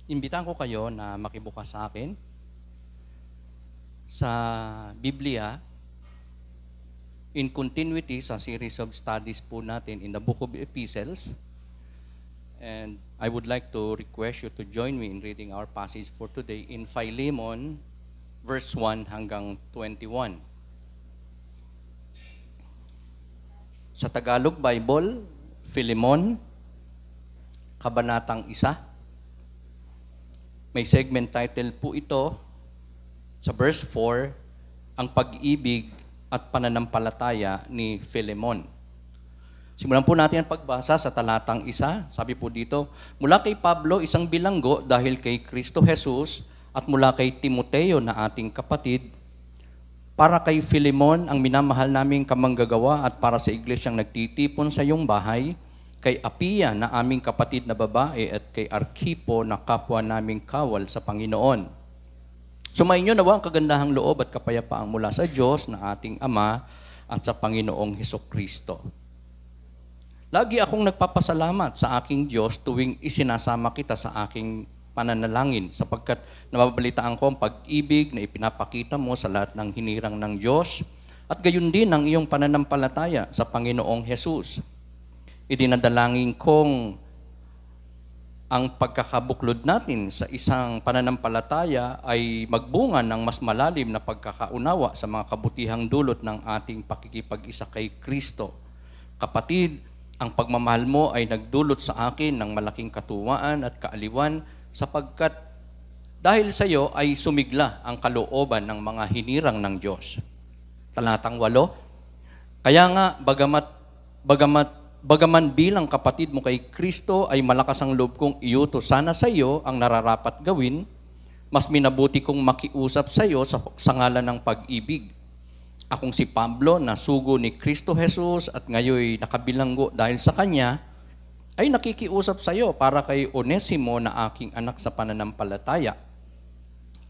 Imbitahan ko kayo na makibukas sa akin sa Biblia in continuity sa series of studies po natin in the book of Epistles. And I would like to request you to join me in reading our passage for today in Philemon, verse 1 hanggang 21. Sa Tagalog Bible, Philemon, Kabanatang 1. May segment title po ito sa verse 4, ang pag-ibig at pananampalataya ni Philemon. Simulan po natin ang pagbasa sa talatang 1. Sabi po dito, mula kay Pablo, isang bilanggo dahil kay Kristo Jesus at mula kay Timoteo na ating kapatid, para kay Philemon, ang minamahal naming kamanggagawa at para sa iglesyang nagtitipon sa iyong bahay, kay Apia na aming kapatid na babae at kay Arkipo na kapwa naming kawal sa Panginoon. Sumainyo nawa ang kagandahang loob at kapayapaang mula sa Diyos na ating Ama at sa Panginoong Hesukristo. Lagi akong nagpapasalamat sa aking Diyos tuwing isinasama kita sa aking pananalangin sapagkat nababalitaan ko ang pag-ibig na ipinapakita mo sa lahat ng hinirang ng Diyos at gayon din ang iyong pananampalataya sa Panginoong Jesus. Idinadalangin kong ang pagkakabuklod natin sa isang pananampalataya ay magbunga ng mas malalim na pagkakaunawa sa mga kabutihang dulot ng ating pakikipag-isa kay Kristo. Kapatid, ang pagmamahal mo ay nagdulot sa akin ng malaking katuwaan at kaaliwan sapagkat dahil sa iyo ay sumigla ang kalooban ng mga hinirang ng Diyos. Talatang 8, kaya nga bagaman bilang kapatid mo kay Kristo ay malakas ang loob kong iuto sana sa iyo ang nararapat gawin, mas minabuti kong makiusap sa iyo sa ngalan ng pag-ibig. Akong si Pablo na sugo ni Kristo Jesus at ngayon nakabilanggo dahil sa Kanya, ay nakikiusap sa iyo para kay Onesimo na aking anak sa pananampalataya.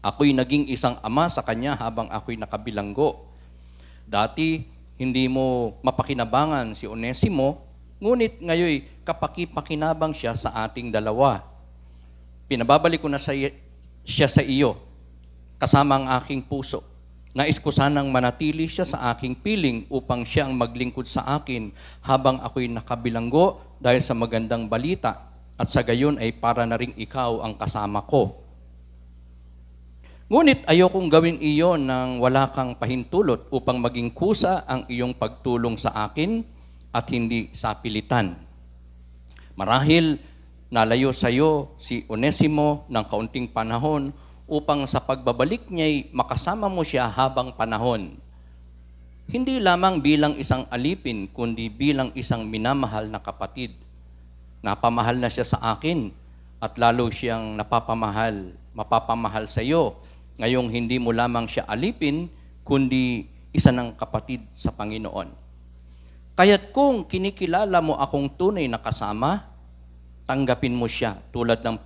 Ako'y naging isang ama sa Kanya habang ako'y nakabilanggo. Dati, hindi mo mapakinabangan si Onesimo, ngunit ngayon kapaki-pakinabang siya sa ating dalawa. Pinababalik ko na siya sa iyo, kasama ang aking puso. Nais ko sanang manatili siya sa aking piling upang siya ang maglingkod sa akin habang ako'y nakabilanggo dahil sa magandang balita at sa gayon ay para na ring ikaw ang kasama ko. Ngunit ayokong gawin iyon nang wala kang pahintulot upang maging kusa ang iyong pagtulong sa akin at hindi sa pilitan. Marahil nalayo sa iyo si Onesimo ng kaunting panahon upang sa pagbabalik niya'y makasama mo siya habang panahon. Hindi lamang bilang isang alipin, kundi bilang isang minamahal na kapatid. Napamahal na siya sa akin at lalo siyang mapapamahal sa iyo. Ngayong hindi mo lamang siya alipin, kundi isa ng kapatid sa Panginoon. Kaya't kung kinikilala mo akong tunay na kasama, tanggapin mo siya tulad ng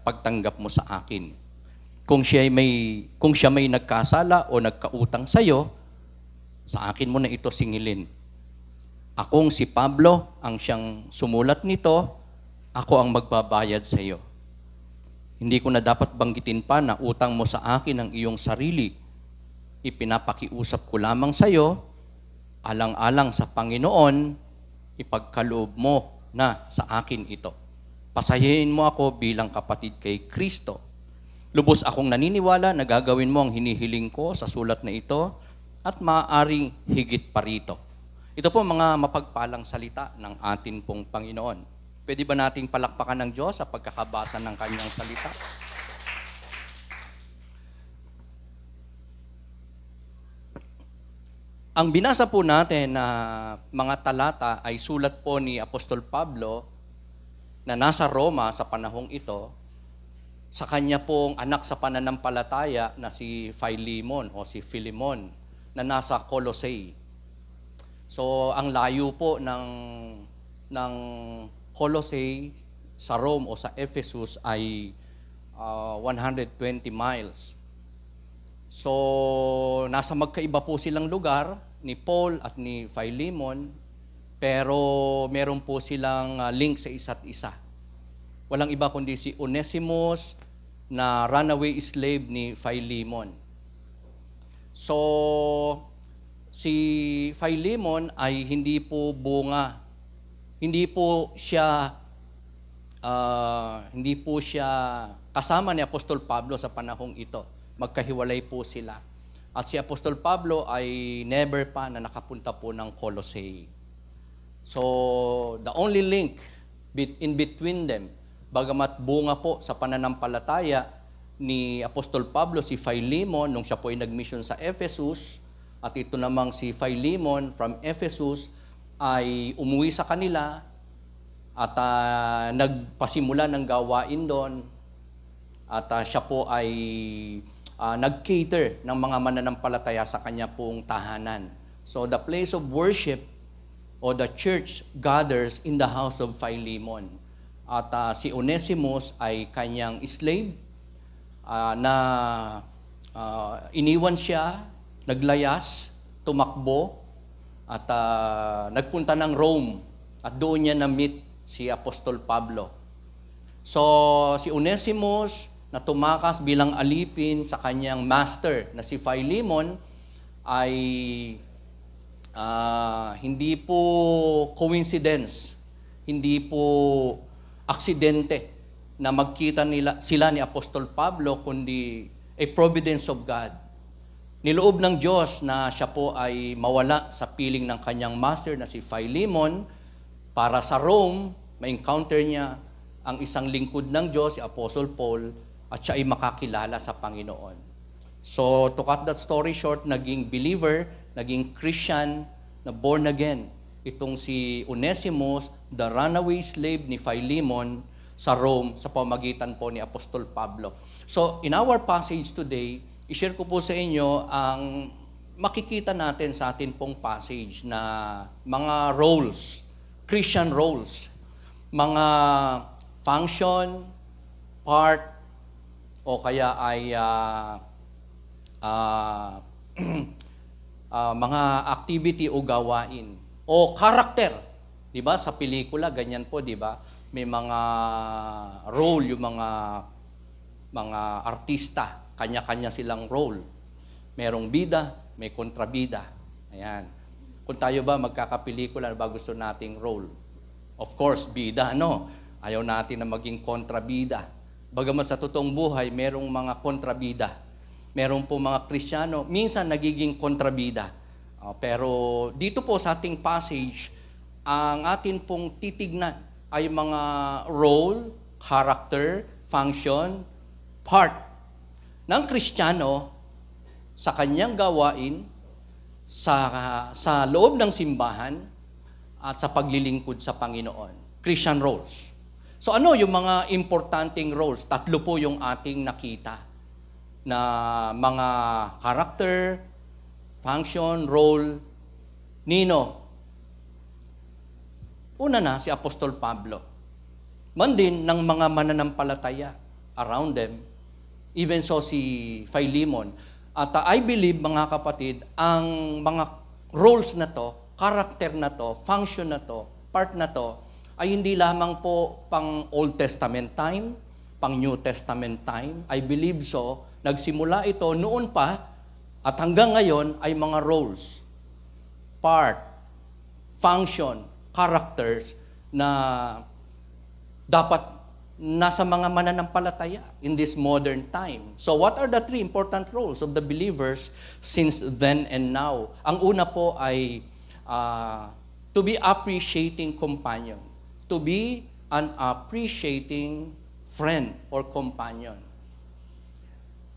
pagtanggap mo sa akin. Kung siya may nagkasala o nagkautang sa iyo, sa akin mo na ito singilin. Akong si Pablo ang siyang sumulat nito, ako ang magbabayad sa iyo. Hindi ko na dapat banggitin pa na utang mo sa akin ang iyong sarili. Ipinapakiusap ko lamang sa iyo, alang-alang sa Panginoon, ipagkaloob mo na sa akin ito. Pasayahin mo ako bilang kapatid kay Kristo. Lubos akong naniniwala na gagawin mo ang hinihiling ko sa sulat na ito at maaaring higit pa rito. Ito po mga mapagpalang salita ng atin pong Panginoon. Pwede ba nating palakpakan ng Diyos sa pagkakabasa ng Kanyang salita? Ang binasa po natin na mga talata ay sulat po ni Apostol Pablo na nasa Roma sa panahong ito, sa kanya pong anak sa pananampalataya na si Philemon o si Philemon na nasa Colossae. So, ang layo po ng Colossae sa Rome o sa Ephesus ay 120 miles. So, nasa magkaiba po silang lugar ni Paul at ni Philemon, pero meron po silang link sa isa't isa. Walang iba kundi si Onesimus na runaway slave ni Philemon. So, si Philemon ay hindi po bunga. Hindi po siya kasama ni Apostol Pablo sa panahong ito. Magkahiwalay po sila. At si Apostol Pablo ay never pa na nakapunta po ng Colossae. So, the only link in between them, bagamat bunga po sa pananampalataya ni Apostol Pablo si Philemon nung siya po ay nag-mission sa Ephesus, at ito namang si Philemon from Ephesus ay umuwi sa kanila at nagpasimula ng gawain doon, at siya po ay nag-cater ng mga mananampalataya sa kanya pong tahanan. So the place of worship o the church gathers in the house of Philemon. At si Onesimus ay kanyang slave na iniwan siya, naglayas, tumakbo, at nagpunta ng Rome. At doon niya na-meet si Apostol Pablo. So si Onesimus na tumakas bilang alipin sa kanyang master na si Philemon ay hindi po coincidence, hindi po aksidente na magkita sila ni Apostol Pablo, kundi a providence of God. Niloob ng Diyos na siya po ay mawala sa piling ng kanyang master na si Philemon para sa Rome, ma-encounter niya ang isang lingkod ng Diyos, si Apostle Paul, at siya ay makakilala sa Panginoon. So, to cut that story short, naging believer, naging Christian, na born again. Itong si Onesimus, the runaway slave ni Philemon sa Rome, sa pamagitan po ni Apostol Pablo. So, in our passage today, i-share ko po sa inyo ang makikita natin sa atin pong passage na mga roles, Christian roles, mga function, part, o kaya ay mga activity o gawain o karakter, 'di ba? Sa pelikula ganyan po, 'di ba? May mga role yung mga artista, kanya-kanya silang role. Merong bida, may kontrabida. Ayan. Kung tayo ba magkakapelikula, ano ba gusto nating role? Of course, bida, no? Ayaw natin na maging kontrabida. Bagamat sa totoong buhay, merong mga kontrabida. Merong po mga Kristiyano, minsan nagiging kontrabida. Pero dito po sa ating passage, ang atin pong titignan ay mga role, character, function, part ng Kristiyano sa kanyang gawain, sa loob ng simbahan, at sa paglilingkod sa Panginoon. Christian roles. So ano yung mga importanteng roles? 3 po yung ating nakita na mga character, function, role. Nino? Una na si Apostol Pablo. Man din ng mga mananampalataya around them. Even so si Philemon. At I believe, mga kapatid, ang mga roles na to, character na to, function na to, part na to, ay hindi lamang po pang Old Testament time, pang New Testament time. I believe so. Nagsimula ito noon pa at hanggang ngayon ay mga roles, part, function, characters na dapat nasa mga mananampalataya in this modern time. So what are the 3 important roles of the believers since then and now? Ang una po ay to be appreciating companion. To be an appreciating friend or companion.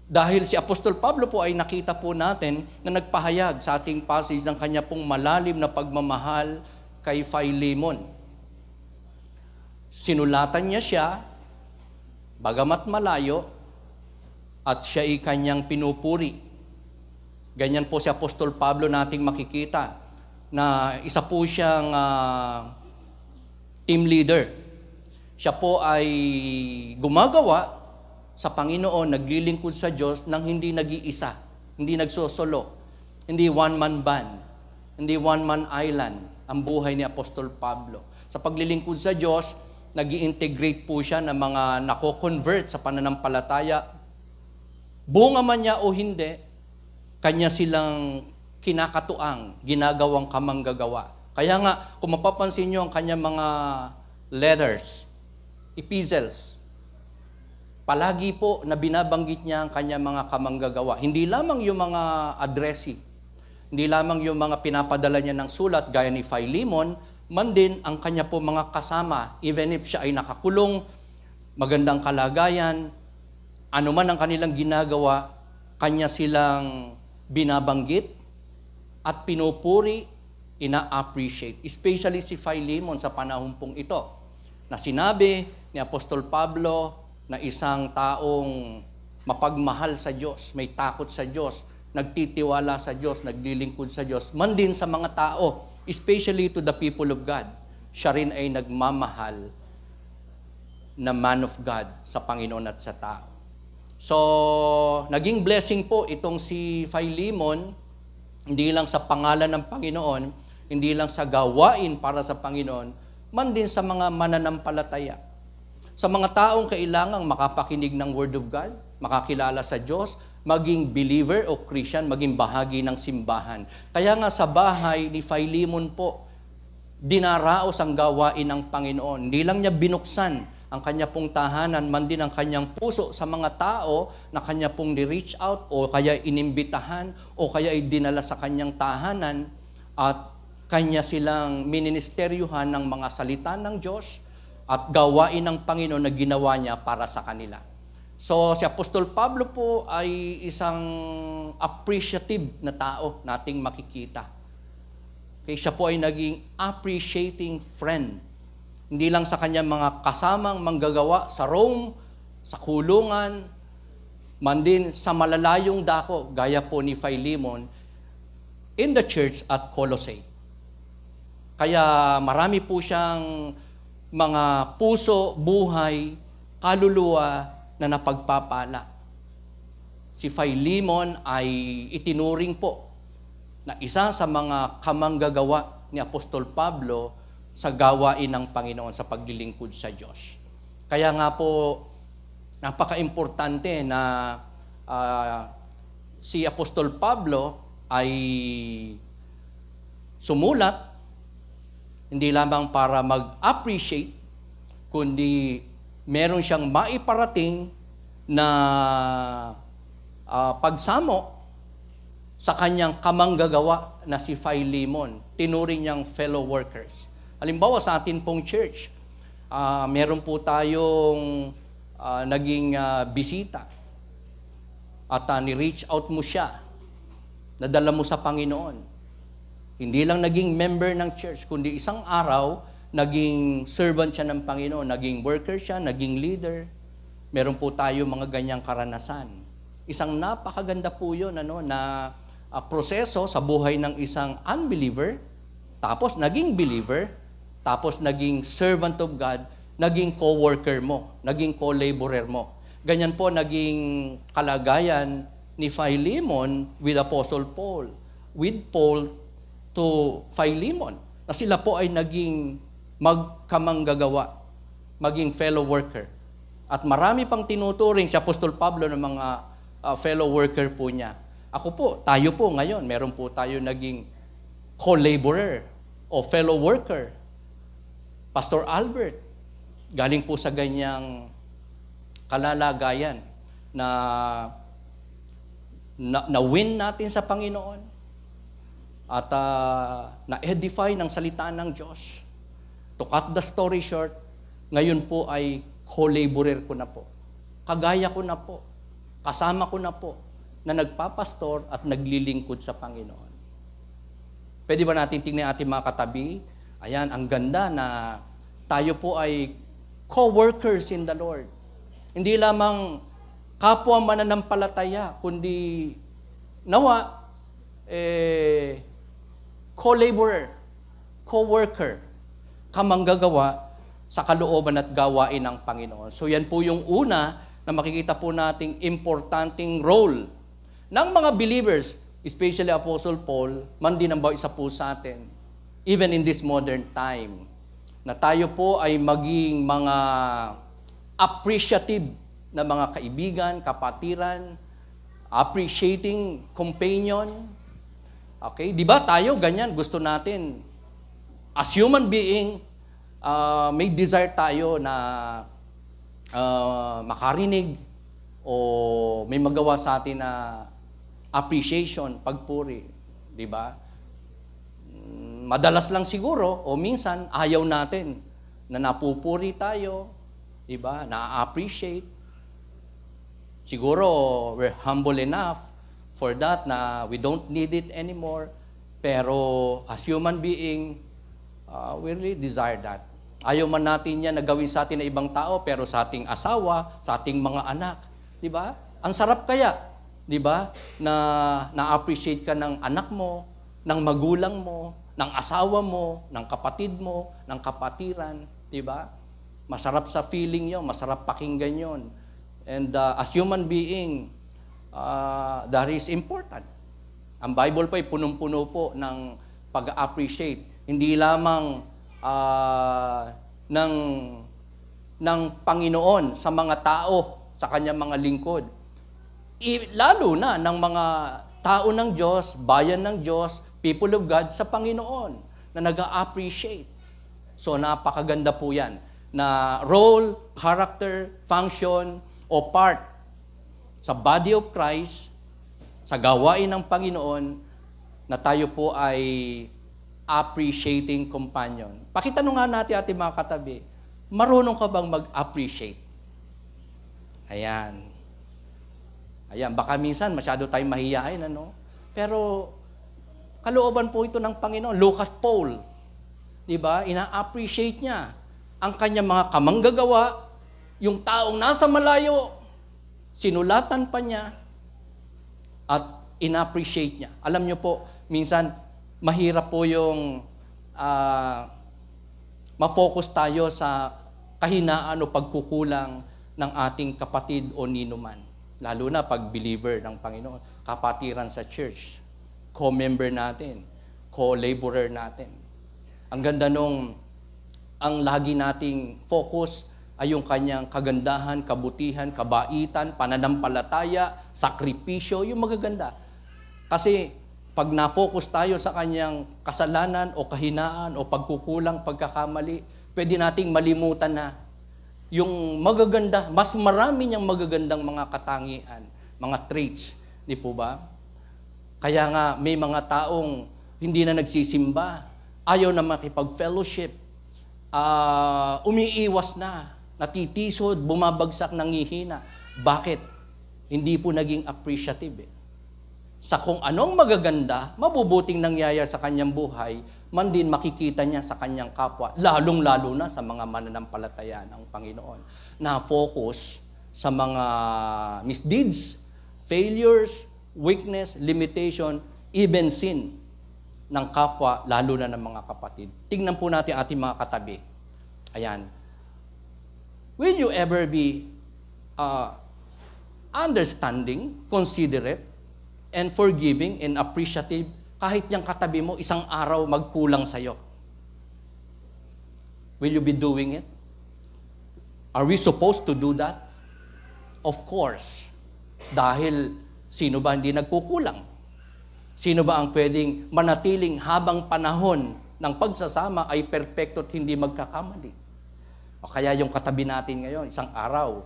Dahil si Apostol Pablo po ay nakita po natin na nagpahayag sa ating passage ng kanya pong malalim na pagmamahal kay Philemon. Sinulatan niya siya, bagamat malayo, at siya ay kanyang pinupuri. Ganyan po si Apostol Pablo nating makikita na isa po siyang team leader. Siya po ay gumagawa sa Panginoon, naglilingkod sa Diyos nang hindi nag-iisa, hindi nagsosolo, hindi one-man band, hindi one-man island ang buhay ni Apostol Pablo. Sa paglilingkod sa Diyos, nag-i-integrate po siya ng mga nako-convert sa pananampalataya. Bunga man niya o hindi, kanya silang kinakatuang, ginagawang kamanggagawa. Kaya nga, kung mapapansin niyo ang kanyang mga letters, epistles, palagi po na binabanggit niya ang kanyang mga kamanggagawa. Hindi lamang yung mga addressee, hindi lamang yung mga pinapadala niya ng sulat gaya ni Philemon, man din ang kanya po mga kasama, even if siya ay nakakulong, magandang kalagayan, ano man ang kanilang ginagawa, kanya silang binabanggit at pinupuri, ina-appreciate. Especially si Philemon sa panahon pong ito, na sinabi ni Apostol Pablo na isang taong mapagmahal sa Diyos, may takot sa Diyos, nagtitiwala sa Diyos, naglilingkod sa Diyos, man din sa mga tao, especially to the people of God. Siya rin ay nagmamahal na man of God sa Panginoon at sa tao. So, naging blessing po itong si Philemon, hindi lang sa pangalan ng Panginoon, hindi lang sa gawain para sa Panginoon, man din sa mga mananampalataya. Sa mga taong kailangang makapakinig ng Word of God, makakilala sa Diyos, maging believer o Christian, maging bahagi ng simbahan. Kaya nga sa bahay ni Philemon po, dinaraos ang gawain ng Panginoon. Hindi lang niya binuksan ang kanya pong tahanan, man din ang kanyang puso sa mga tao na kanya pong ni-reach out o kaya inimbitahan o kaya ay dinala sa kanyang tahanan at kanya silang ministeryuhan ng mga salita ng Diyos at gawain ng Panginoon na ginawa niya para sa kanila. So si Apostol Pablo po ay isang appreciative na tao nating makikita. Kaya siya po ay naging appreciating friend. Hindi lang sa kanyang mga kasamang manggagawa sa Rome, sa kulungan, man din sa malalayong dako, gaya po ni Philemon, in the church at Colossae. Kaya marami po siyang mga puso, buhay, kaluluwa na napagpapala. Si Philemon ay itinuring po na isa sa mga kamanggagawa ni Apostol Pablo sa gawain ng Panginoon sa paglilingkod sa Diyos. Kaya nga po, napaka-importante na si Apostol Pablo ay sumulat, hindi lamang para mag-appreciate, kundi meron siyang maiparating na pagsamo sa kanyang kamanggagawa na si Philemon, tinuring niyang fellow workers. Halimbawa sa atin pong church, meron po tayong naging bisita at ni-reach out mo siya, nadala mo sa Panginoon. Hindi lang naging member ng church, kundi isang araw, naging servant siya ng Panginoon, naging worker siya, naging leader. Meron po tayo mga ganyang karanasan. Isang napakaganda po yun, na proseso sa buhay ng isang unbeliever, tapos naging believer, tapos naging servant of God, naging co-worker mo, naging co-laborer mo. Ganyan po naging kalagayan ni Philemon with Apostle Paul, with Paul to Philemon, na sila po ay naging magkamanggagawa, maging fellow worker. At marami pang tinuturing si Apostol Pablo ng mga fellow worker po niya. Ako po, tayo po ngayon, meron po tayo naging co-laborer o fellow worker. Pastor Albert, galing po sa ganyang kalalagayan na win natin sa Panginoon at na-edify ng salita ng Diyos. To cut the story short, ngayon po ay co-laborer ko na po. Kagaya ko na po. Kasama ko na po na nagpapastor at naglilingkod sa Panginoon. Pwede ba natin tingnan ating mga katabi? Ayan, ang ganda na tayo po ay co-workers in the Lord. Hindi lamang kapwa mananampalataya, kundi nawa, co-laborer, co-worker, kamanggagawa sa kalooban at gawain ng Panginoon. So yan po yung una na makikita po nating importanteng role ng mga believers, especially Apostle Paul, man din ang isa po sa atin, even in this modern time, na tayo po ay maging mga appreciative na mga kaibigan, kapatiran, appreciating companion. Okay? Di ba tayo ganyan? Gusto natin, as human being, may desire tayo na makarinig o may magawa sa atin na appreciation, pagpuri. Di ba? Madalas lang siguro o minsan ayaw natin na napupuri tayo, di ba? Na-appreciate. Siguro we're humble enough for that na we don't need it anymore. Pero as human being, we really desire that. Ayaw man natin yan na gawin sa atin na ibang tao, pero sa ating asawa, sa ating mga anak. Di ba? Ang sarap kaya, di ba? Na na-appreciate ka ng anak mo, ng magulang mo, ng asawa mo, ng kapatid mo, ng kapatiran. Di ba? Masarap sa feeling yon, masarap pakinggan yon. And as human being, that is important. Ang Bible po ay punong-puno po ng pag-appreciate. Hindi lamang ng Panginoon sa mga tao, sa kanyang mga lingkod. Lalo na ng mga tao ng Diyos, bayan ng Diyos, people of God sa Panginoon na nag-appreciate. So napakaganda po yan na role, character, function, o part sa body of Christ, sa gawain ng Panginoon, na tayo po ay appreciating companion. Pakitanong nga natin ating mga katabi, marunong ka bang mag-appreciate? Ayan. Ayan, baka minsan masyado tayong mahihain, ano? Pero kalooban po ito ng Panginoon. Look at Paul. Diba? Ina-appreciate niya ang kanyang mga kamanggagawa, yung taong nasa malayo, sinulatan pa niya, at ina-appreciate niya. Alam niyo po, minsan, mahirap po yung ma-focus tayo sa kahinaan o pagkukulang ng ating kapatid o ninuman. Lalo na pag believer ng Panginoon, kapatiran sa church, co-member natin, co-laborer natin. Ang ganda nung ang lagi nating focus ay yung kanyang kagandahan, kabutihan, kabaitan, pananampalataya, sakripisyo, yung magaganda. Kasi pag na-focus tayo sa kanyang kasalanan o kahinaan o pagkukulang, pagkakamali, pwede nating malimutan na yung magaganda, mas marami niyang magagandang mga katangian, mga traits, di po ba? Kaya nga may mga taong hindi na nagsisimba, ayaw na makipag-fellowship, umiiwas na, natitisod, bumabagsak, nangihina. Bakit? Hindi po naging appreciative. Sa kung anong magaganda, mabubuting nangyayari sa kanyang buhay, man din makikita niya sa kanyang kapwa, lalong-lalo na sa mga mananampalataya ng Panginoon, na focus sa mga misdeeds, failures, weakness, limitation, even sin ng kapwa, lalo na ng mga kapatid. Tingnan po natin ating mga katabi. Ayan. Will you ever be understanding, considerate, and forgiving and appreciative kahit yung katabi mo isang araw magkulang sa'yo? Will you be doing it? Are we supposed to do that? Of course. Dahil sino ba hindi nagkukulang? Sino ba ang pwedeng manatiling habang panahon ng pagsasama ay perpekto at hindi magkakamali? O kaya yung katabi natin ngayon, isang araw,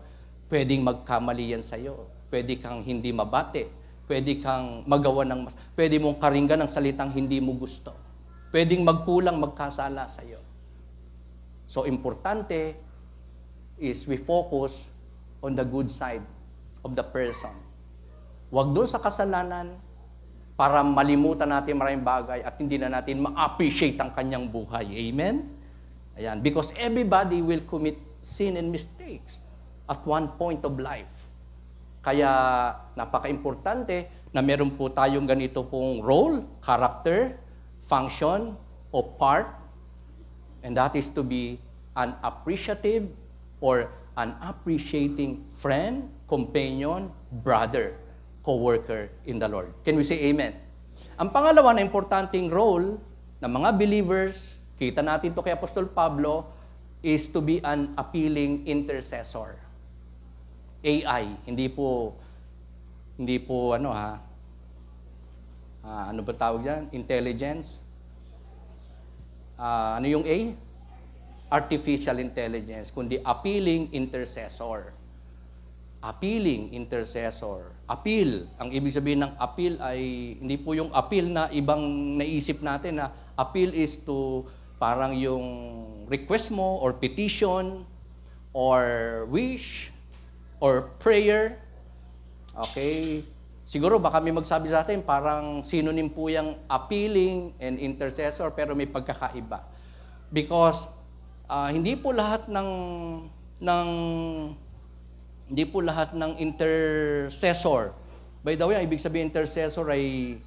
pwedeng magkamali yan sa'yo. Pwede kang hindi mabate. Pwede kang magawa pwede mong karinggan ng salitang hindi mo gusto. Pwedeng magkulang, magkasala sa'yo. So, importante is we focus on the good side of the person. Huwag doon sa kasalanan para malimutan natin maraming bagay at hindi na natin ma-appreciate ang kanyang buhay. Amen? Ayan. Because everybody will commit sin and mistakes at one point of life. Kaya napaka-importante na meron po tayong ganito pong role, character, function, o part, and that is to be an appreciative or an appreciating friend, companion, brother, co-worker in the Lord. Can we say amen? Ang pangalawa na importanteng role ng mga believers, kita natin to kay Apostol Pablo, is to be an appealing intercessor. AI, hindi po ano ba tawag yan? Intelligence. Ano yung A? Artificial intelligence, kundi appealing intercessor. Appealing intercessor. Appeal. Ang ibig sabihin ng appeal ay hindi po yung appeal na ibang naisip natin na appeal is to parang yung request mo or petition or wish or prayer. Okay? Siguro baka may magsabi sa atin parang synonym po yung appealing and intercessor pero may pagkakaiba. Because hindi po lahat ng intercessor. By the way, ang ibig sabihin intercessor ay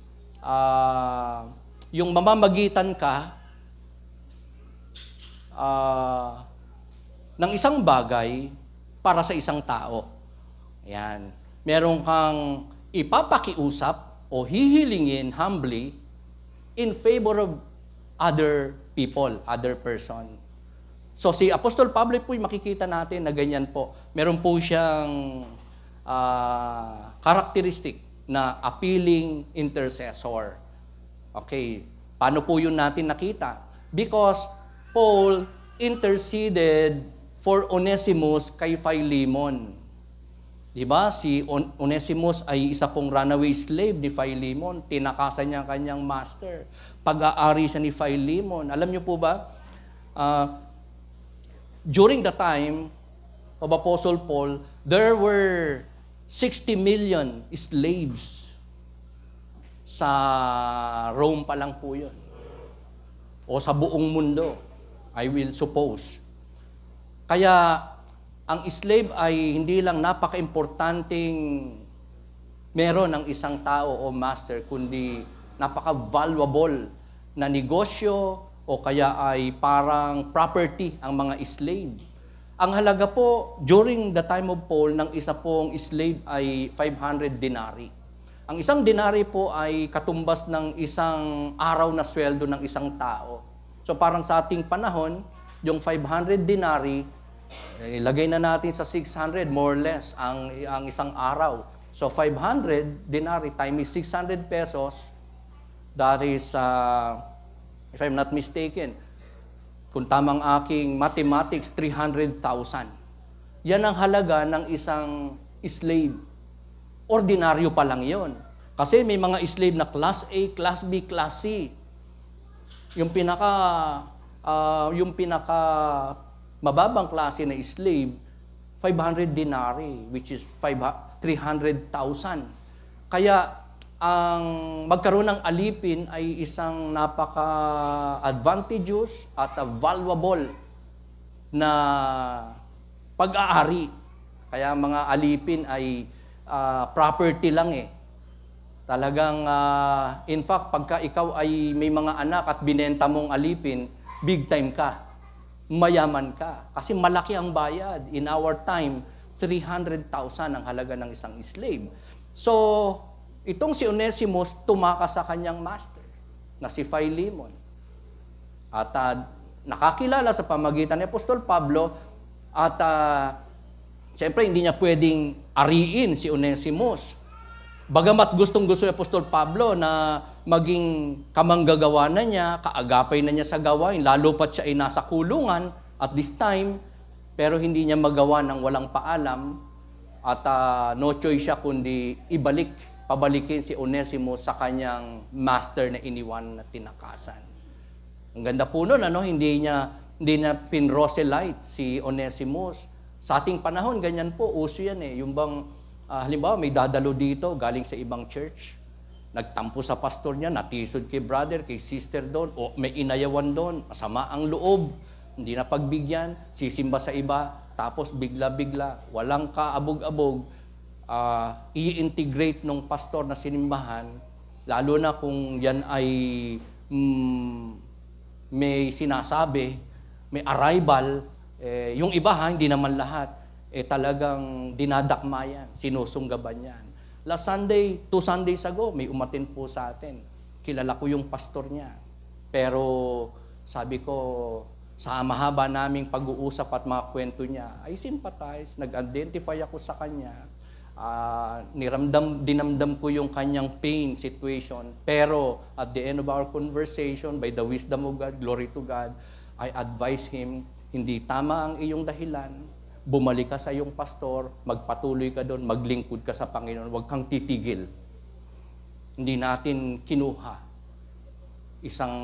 yung mamamagitan ka ng isang bagay para sa isang tao. Ayan. Meron kang ipapakiusap o hihilingin humbly in favor of other people, other person. So si Apostol Pablo po makikita natin na ganyan po. Meron po siyang characteristic na appealing intercessor. Okay, paano po yun natin nakita? Because Paul interceded for Onesimus kay Philemon. Diba? Si Onesimus ay isa pong runaway slave ni Philemon. Tinakasan niya ang kanyang master. Pag-aari siya ni Philemon. Alam niyo po ba, during the time of Apostle Paul, there were 60 million slaves. Sa Rome pa lang po yun. O sa buong mundo, I will suppose. Kaya, ang slave ay hindi lang napaka-importanting meron ng isang tao o master, kundi napaka-valuable na negosyo o kaya ay parang property ang mga slave. Ang halaga po, during the time of Paul, ng isa pong slave ay 500 denarii. Ang isang denarii po ay katumbas ng isang araw na sweldo ng isang tao. So parang sa ating panahon, yung 500 denarii, ilagay na natin sa 600 more or less ang isang araw. So 500 denarii times 600 pesos, that is, if I'm not mistaken, kung tamang aking mathematics, 300,000. Yan ang halaga ng isang slave. Ordinaryo pa lang yon. Kasi may mga slave na class A, class B, class C. Yung pinaka mababang klase na slave, 500 denarii, which is 300,000. Kaya, ang magkaroon ng alipin ay isang napaka-advantageous at valuable na pag-aari. Kaya mga alipin ay property lang eh. Talagang, in fact, pagka ikaw ay may mga anak at binenta mong alipin, big time ka. Mayaman ka. Kasi malaki ang bayad. In our time, 300,000 ang halaga ng isang slave. So, itong si Onesimus tumakas sa kanyang master, na si Philemon. At nakakilala sa pamagitan ni Apostol Pablo at siyempre hindi niya pwedeng ariin si Onesimus. Bagamat gustong-gusto ni Apostol Pablo na maging kamanggagawa na niya, kaagapay na niya sa gawain, lalo pat siya ay nasa kulungan at this time, pero hindi niya magawa ng walang paalam at no choice siya kundi pabalikin si Onesimus sa kanyang master na iniwan na tinakasan. Ang ganda po nun, hindi niya pinroselite si Onesimus. Sa ating panahon, ganyan po, uso yan eh. Yung bang, halimbawa, may dadalo dito, galing sa ibang church, nagtampo sa pastor niya, natisod kay brother, kay sister doon, o may inayawan doon, masama ang loob, hindi na pagbigyan, sisimba sa iba, tapos bigla-bigla, walang kaabog-abog, i-integrate ng pastor na sinimbahan, lalo na kung yan ay may sinasabi, may arrival, yung iba hindi naman lahat, talagang dinadakma yan, sinusunggaban yan. Last Sunday, 2 Sundays ago, may umatin po sa atin. Kilala ko yung pastor niya. Pero Sabi ko, sa mahaba naming pag-uusap at mga kwento niya, I sympathize, nag-identify ako sa kanya. Dinamdam ko yung kanyang pain situation. Pero at the end of our conversation, by the wisdom of God, glory to God, I advise him, hindi tama ang iyong dahilan. Bumalik ka sa iyong pastor, magpatuloy ka doon, maglingkod ka sa Panginoon, huwag kang titigil. Hindi natin kinuha isang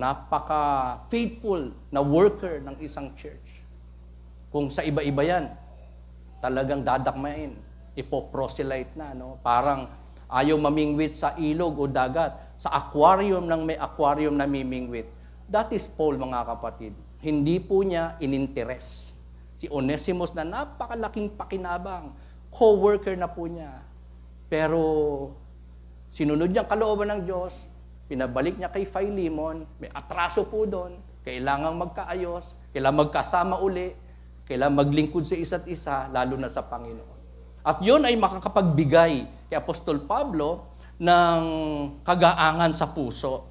napaka-faithful na worker ng isang church. Kung sa iba-iba yan, talagang dadakmain, ipoproselyte na, no? Parang ayaw mamingwit sa ilog o dagat, sa aquarium ng may aquarium na mimingwit. That is Paul, mga kapatid. Hindi po niya ininteres. Si Onesimus na napakalaking pakinabang, co-worker na po niya. Pero sinunod niyang kalooban ng Diyos, pinabalik niya kay Philemon, may atraso po doon, kailangang magkaayos, kailangang magkasama uli, kailangang maglingkod sa isa't isa, lalo na sa Panginoon. At yun ay makakapagbigay kay Apostol Pablo ng kagaangan sa puso.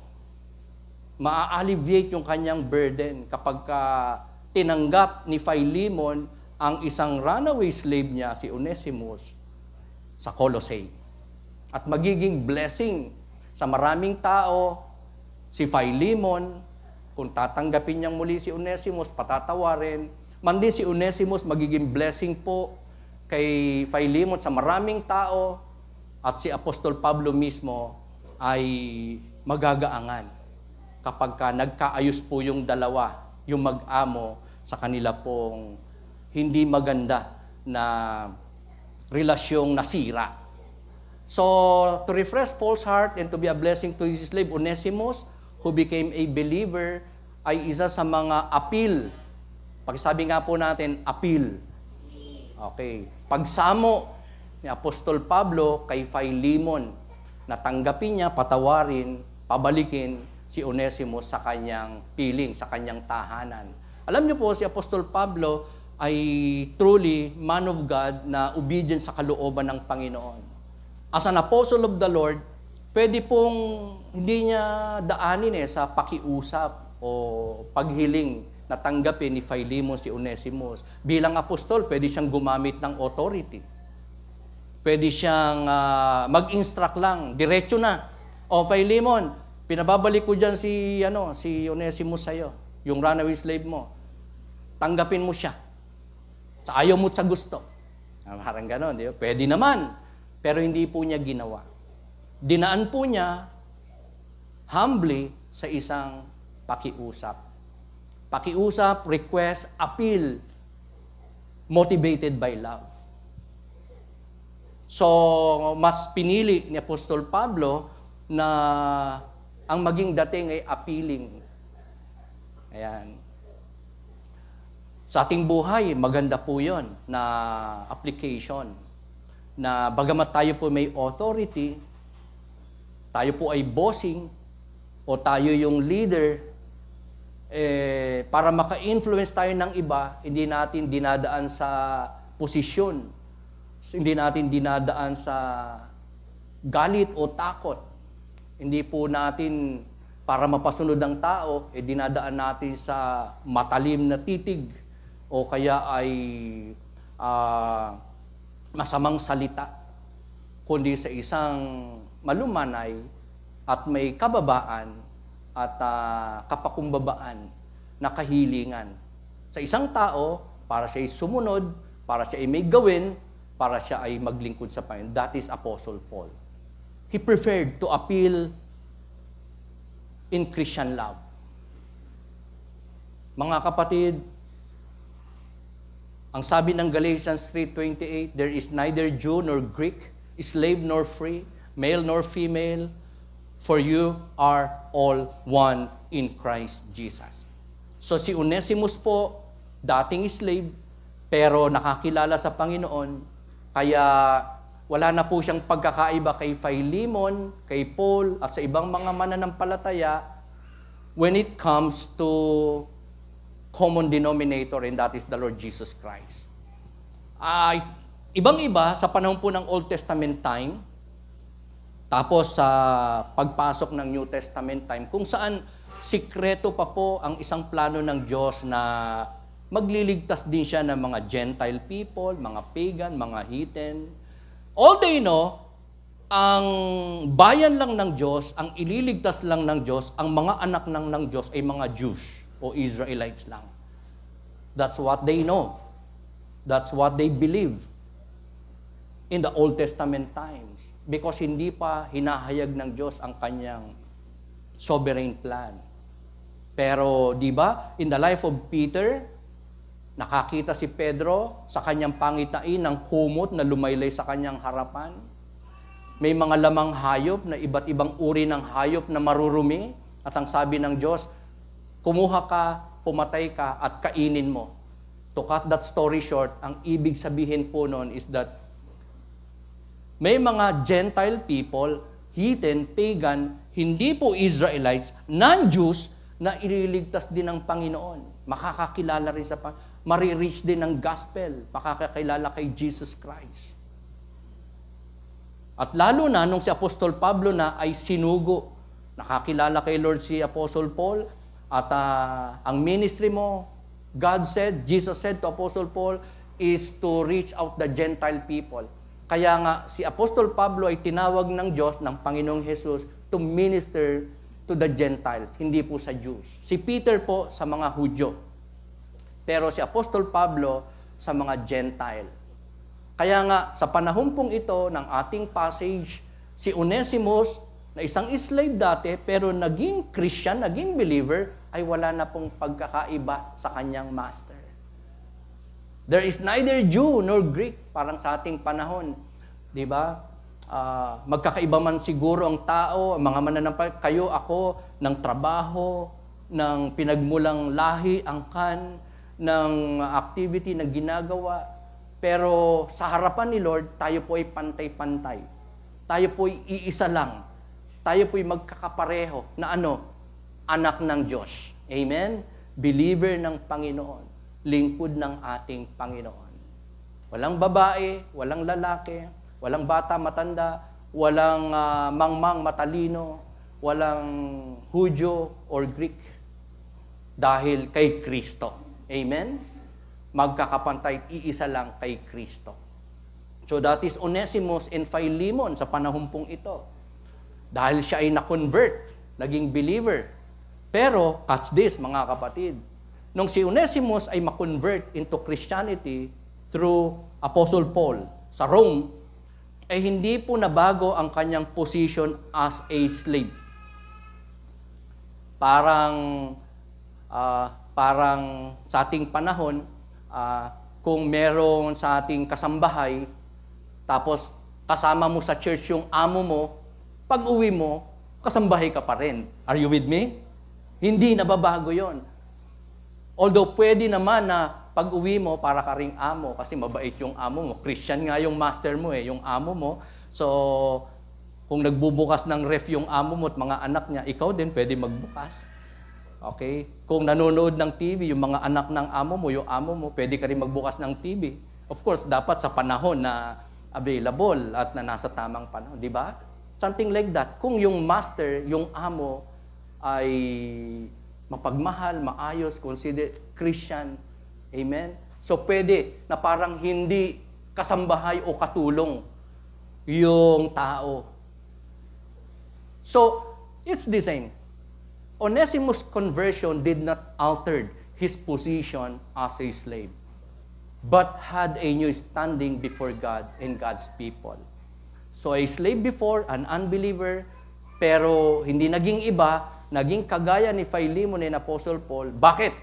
Ma-alleviate yung kanyang burden kapag tinanggap ni Philemon ang isang runaway slave niya, si Onesimus, sa Colossae. At magiging blessing sa maraming tao, si Philemon, kung tatanggapin niyang muli si Onesimus, patatawarin, mandi si Onesimus magiging blessing po kay Philemon sa maraming tao, at si Apostol Pablo mismo ay magagaangan kapag nagkaayos po yung dalawa, yung mag-amo sa kanila pong hindi maganda na relasyong nasira. So, to refresh Paul's heart and to be a blessing to his slave, Onesimus, who became a believer, ay isa sa mga appeal. Pakisabi nga po natin, appeal. Okay. Pagsamo ni Apostol Pablo kay Philemon, natanggapin niya, patawarin, pabalikin si Onesimus sa kanyang piling, sa kanyang tahanan. Alam niyo po, si Apostol Pablo ay truly man of God na obedient sa kalooban ng Panginoon. As an apostle of the Lord, pwede pong hindi niya daanin sa pakiusap o paghiling na tanggapin ni Philemon si Onesimus. Bilang apostol, pwede siyang gumamit ng authority. Pwede siyang mag-instruct lang, diretso na. O Philemon, pinababalik ko dyan si Onesimus sa'yo, yung runaway slave mo. Tanggapin mo siya. Sa ayaw mo sa gusto. Parang ganon, di ba? Pwede naman. Pero hindi po niya ginawa. Dinaan po niya humbly sa isang pakiusap. Pakiusap, request, appeal, motivated by love. So, mas pinili ni Apostol Pablo na ang maging dating ay appealing. Ayan. Sa ating buhay, maganda po yun na application. Na bagamat tayo po may authority, tayo po ay bossing, o tayo yung leader, para maka-influence tayo ng iba, hindi natin dinadaan sa posisyon, hindi natin dinadaan sa galit o takot. Hindi po natin, para mapasunod ng tao, dinadaan natin sa matalim na titig, o kaya ay masamang salita, kundi sa isang malumanay at may kababaan at kapakumbabaan na kahilingan. Sa isang tao, para siya ay sumunod, para siya ay may gawin, para siya ay maglingkod sa Panginoon. That is Apostle Paul. He preferred to appeal in Christian love. Mga kapatid, ang sabi ng Galatians 3:28, there is neither Jew nor Greek, slave nor free, male nor female, for you are all one in Christ Jesus. So si Onesimus po, dating slave, pero nakakilala sa Panginoon, kaya wala na po siyang pagkakaiba kay Philemon, kay Paul, at sa ibang mga mananampalataya when it comes to common denominator, and that is the Lord Jesus Christ. Ibang-iba sa panahon po ng Old Testament time, tapos sa pagpasok ng New Testament time, kung saan sikreto pa po ang isang plano ng Diyos na magliligtas din siya ng mga Gentile people, mga pagan, mga heathen. All they know, ang bayan lang ng Diyos, ang ililigtas lang ng Diyos, ang mga anak ng Diyos ay mga Jews o Israelites lang. That's what they know. That's what they believe in the Old Testament times. Because hindi pa hinahayag ng Diyos ang kanyang sovereign plan. Pero, di ba, in the life of Peter, nakakita si Pedro sa kanyang pangitain ng kumot na lumaylay sa kanyang harapan. May mga lamang hayop na iba't ibang uri ng hayop na marurumi. At ang sabi ng Diyos, kumuha ka, pumatay ka, at kainin mo. To cut that story short, ang ibig sabihin po noon is that may mga Gentile people, heathen, pagan, hindi po Israelites, non-Jews, na ililigtas din ng Panginoon. Makakakilala rin sa marireach din ng gospel, makakakilala kay Jesus Christ. At lalo na, nung si Apostol Pablo na ay sinugo, nakakilala kay Lord si Apostle Paul, at ang ministry mo, Jesus said to Apostle Paul, is to reach out the Gentile people. Kaya nga, si Apostol Pablo ay tinawag ng Diyos, ng Panginoong Jesus, to minister to the Gentiles, hindi po sa Jews. Si Peter po sa mga Hudyo. Pero si Apostol Pablo sa mga Gentile. Kaya nga, sa panahon pong ito ng ating passage, si Onesimus, na isang slave dati, pero naging Christian, naging believer, ay wala na pong pagkakaiba sa kanyang master. There is neither Jew nor Greek, parang sa ating panahon. Di ba? Magkakaiba man siguro ang tao, mga mananampalataya, kayo, ako, ng trabaho, ng pinagmulang lahi, angkan, ng activity na ginagawa. Pero sa harapan ni Lord, tayo po ay pantay-pantay. Tayo po ay iisa lang. Tayo po ay magkakapareho na anak ng Diyos. Amen? Believer ng Panginoon. Lingkod ng ating Panginoon. Walang babae, walang lalaki, walang bata matanda, walang mangmang matalino, walang Hudyo or Greek. Dahil kay Kristo. Amen? Magkakapantay, iisa lang kay Kristo. So that is Onesimus and Philemon sa panahon pong ito. Dahil siya ay na-convert, naging believer. Pero, catch this mga kapatid, nung si Onesimus ay ma-convert into Christianity through Apostle Paul sa Rome, ay hindi po nabago ang kanyang position as a slave. Parang sa ating panahon, kung meron sa ating kasambahay, tapos kasama mo sa church yung amo mo, pag uwi mo, kasambahay ka pa rin. Are you with me? Hindi nababago yon. Although pwede naman na pag uwi mo, para ka ring amo, kasi mabait yung amo mo. Christian nga yung master mo yung amo mo. So, kung nagbubukas ng ref yung amo mo at mga anak niya, ikaw din pwede magbukas. Okay? Kung nanonood ng TV, yung mga anak ng amo mo, yung amo mo, pwede ka rin magbukas ng TV. Of course, dapat sa panahon na available at na nasa tamang panahon. Di ba? Something like that. Kung yung master, yung amo, ay mapagmahal, maayos, consider Christian. Amen? So, pwede na parang hindi kasambahay o katulong yung tao. So, it's the same. Onesimus' conversion did not alter his position as a slave, but had a new standing before God and God's people. So a slave before, an unbeliever, pero hindi naging iba, naging kagaya ni Philemon and Apostle Paul. Bakit?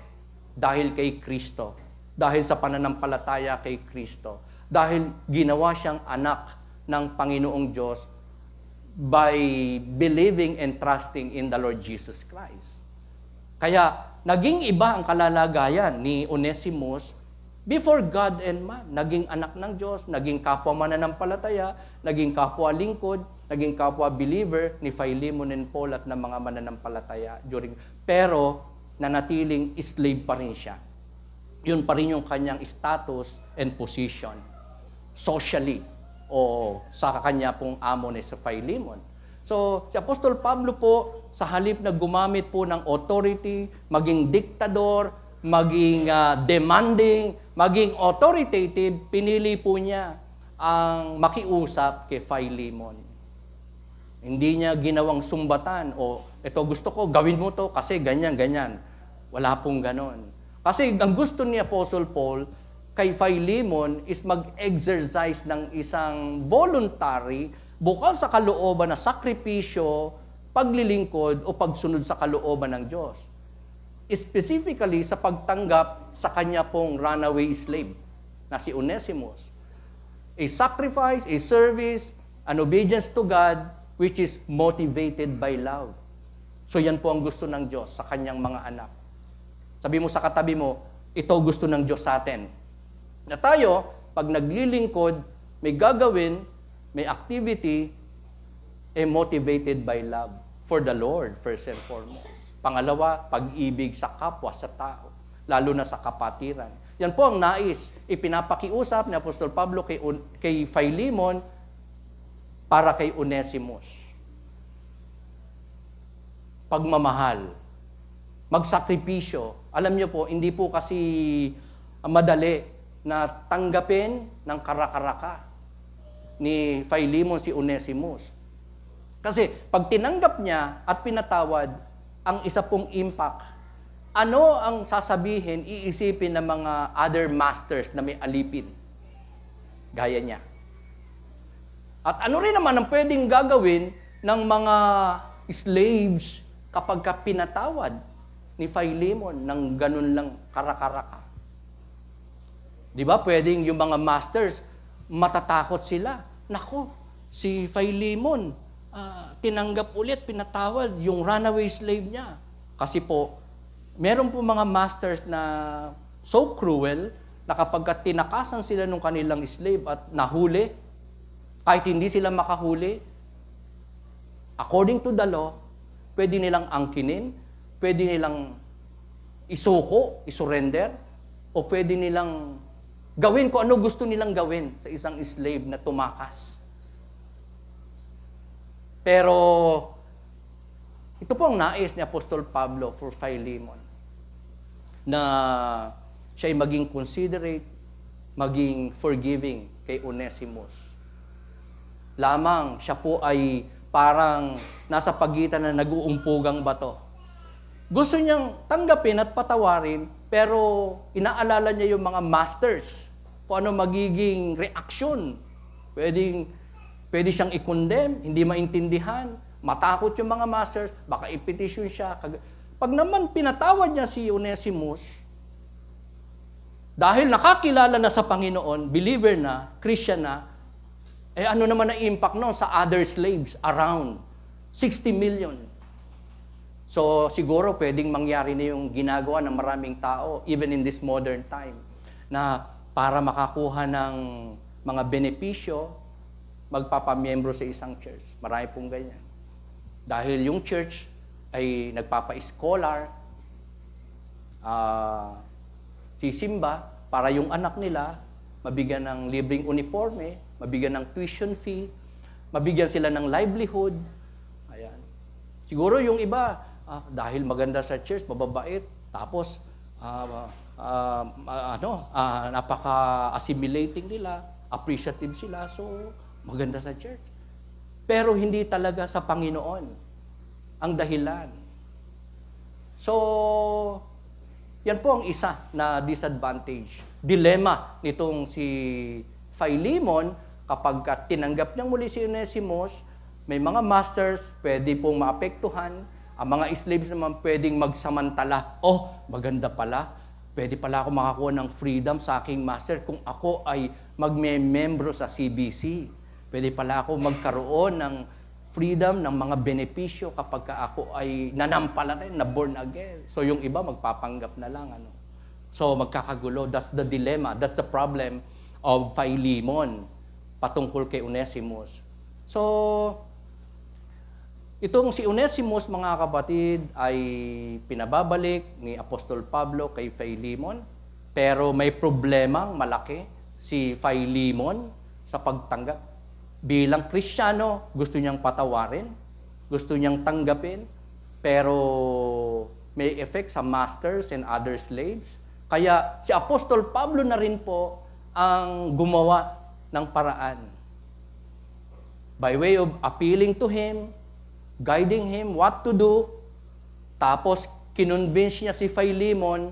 Dahil kay Kristo. Dahil sa pananampalataya kay Kristo. Dahil ginawa siyang anak ng Panginoong Diyos by believing and trusting in the Lord Jesus Christ. Kaya, naging iba ang kalalagayan ni Onesimus before God and man. Naging anak ng Diyos, naging kapwa mananampalataya, naging kapwa lingkod, naging kapwa believer ni Philemon and Paul at ng mga mananampalataya. Pero, nanatiling slave pa rin siya. Yun pa rin yung kanyang status and position socially o sa kanya pong amo ni si Philemon. So, si Apostol Pablo po, sa halip na gumamit po ng authority, maging diktador, maging demanding, maging authoritative, pinili po niya ang makiusap kay Philemon. Hindi niya ginawang sumbatan o ito gusto ko, gawin mo to kasi ganyan, ganyan. Wala pong ganon. Kasi ang gusto ni Apostle Paul kay Philemon is mag-exercise ng isang voluntary, bukal sa kalooban na sakripisyo, paglilingkod o pagsunod sa kalooban ng Diyos. Specifically sa pagtanggap sa kanya pong runaway slave na si Onesimus. A sacrifice, a service, an obedience to God which is motivated by love. So yan po ang gusto ng Diyos sa kanyang mga anak. Sabi mo sa katabi mo, ito gusto ng Diyos sa atin. Na tayo, pag naglilingkod, may gagawin, may activity, motivated by love for the Lord, first and foremost. Pangalawa, pag-ibig sa kapwa, sa tao, lalo na sa kapatiran. Yan po ang nais, ipinapakiusap ni Apostol Pablo kay Philemon para kay Onesimus. Pagmamahal, magsakripisyo. Alam niyo po, hindi po kasi madali na tanggapin ng karakaraka ni Philemon si Onesimus. Kasi pag tinanggap niya at pinatawad, ang isa pong impact, ano ang sasabihin, iisipin ng mga other masters na may alipin? Gaya niya. At ano rin naman ang pwedeng gagawin ng mga slaves kapag ka pinatawad ni Philemon ng ganun lang karakaraka? Di ba? Pwedeng yung mga masters, matatakot sila. Nako, si Philemon, tinanggap ulit, pinatawad yung runaway slave niya. Kasi po, meron po mga masters na so cruel na kapag tinakasan sila ng kanilang slave at nahuli, kahit hindi sila makahuli, according to the law, pwede nilang angkinin, pwede nilang isuko, isurrender, o pwede nilang gawin kung ano gusto nilang gawin sa isang slave na tumakas. Pero, ito po ang nais ni Apostol Pablo for Philemon, na siya ay maging considerate, maging forgiving kay Onesimus. Lamang siya po ay parang nasa pagitan na nag-uumpugang bato. Gusto niyang tanggapin at patawarin, pero inaalala niya yung mga masters, kung ano magiging reaksyon. Pwede siyang i-condemn, hindi maintindihan, matakot yung mga masters, baka i-petition siya. Pag naman pinatawad niya si Onesimus, dahil nakakilala na sa Panginoon, believer na, Christian na, ano naman ang impact no sa other slaves around? 60 million. So siguro pwedeng mangyari na yung ginagawa ng maraming tao, even in this modern time, na para makakuha ng mga benepisyo, magpapamiyembro sa isang church. Marami pong ganyan. Dahil yung church ay nagpapa-scholar, sisimba, para yung anak nila mabigyan ng libreng uniforme, mabigyan ng tuition fee, mabigyan sila ng livelihood. Ayan. Siguro yung iba, dahil maganda sa church, mababait, tapos napaka-assimilating nila, appreciative sila, so maganda sa church. Pero hindi talaga sa Panginoon ang dahilan. So, yan po ang isa na disadvantage. Dilemma nitong si Philemon, kapag tinanggap niyang muli si Onesimus, may mga masters pwede pong maapektuhan, ang mga slaves naman pwedeng magsamantala. Oh, maganda pala. Pwede pala ako makakuha ng freedom sa aking master kung ako ay magme-membro sa CBC. Pwede pala ako magkaroon ng freedom ng mga benepisyo kapag ako ay nanampalatay, na born again. So yung iba magpapanggap na lang. So magkakagulo. That's the dilemma. That's the problem of Philemon patungkol kay Onesimus. So, itong si Onesimus, mga kapatid, ay pinababalik ni Apostol Pablo kay Philemon. Pero may problemang malaki si Philemon sa pagtanggap. Bilang Kristiyano, gusto niyang patawarin, gusto niyang tanggapin, pero may effect sa masters and other slaves. Kaya si Apostol Pablo na rin po ang gumawa ng paraan. By way of appealing to him, guiding him what to do, tapos kinonvince niya si Philemon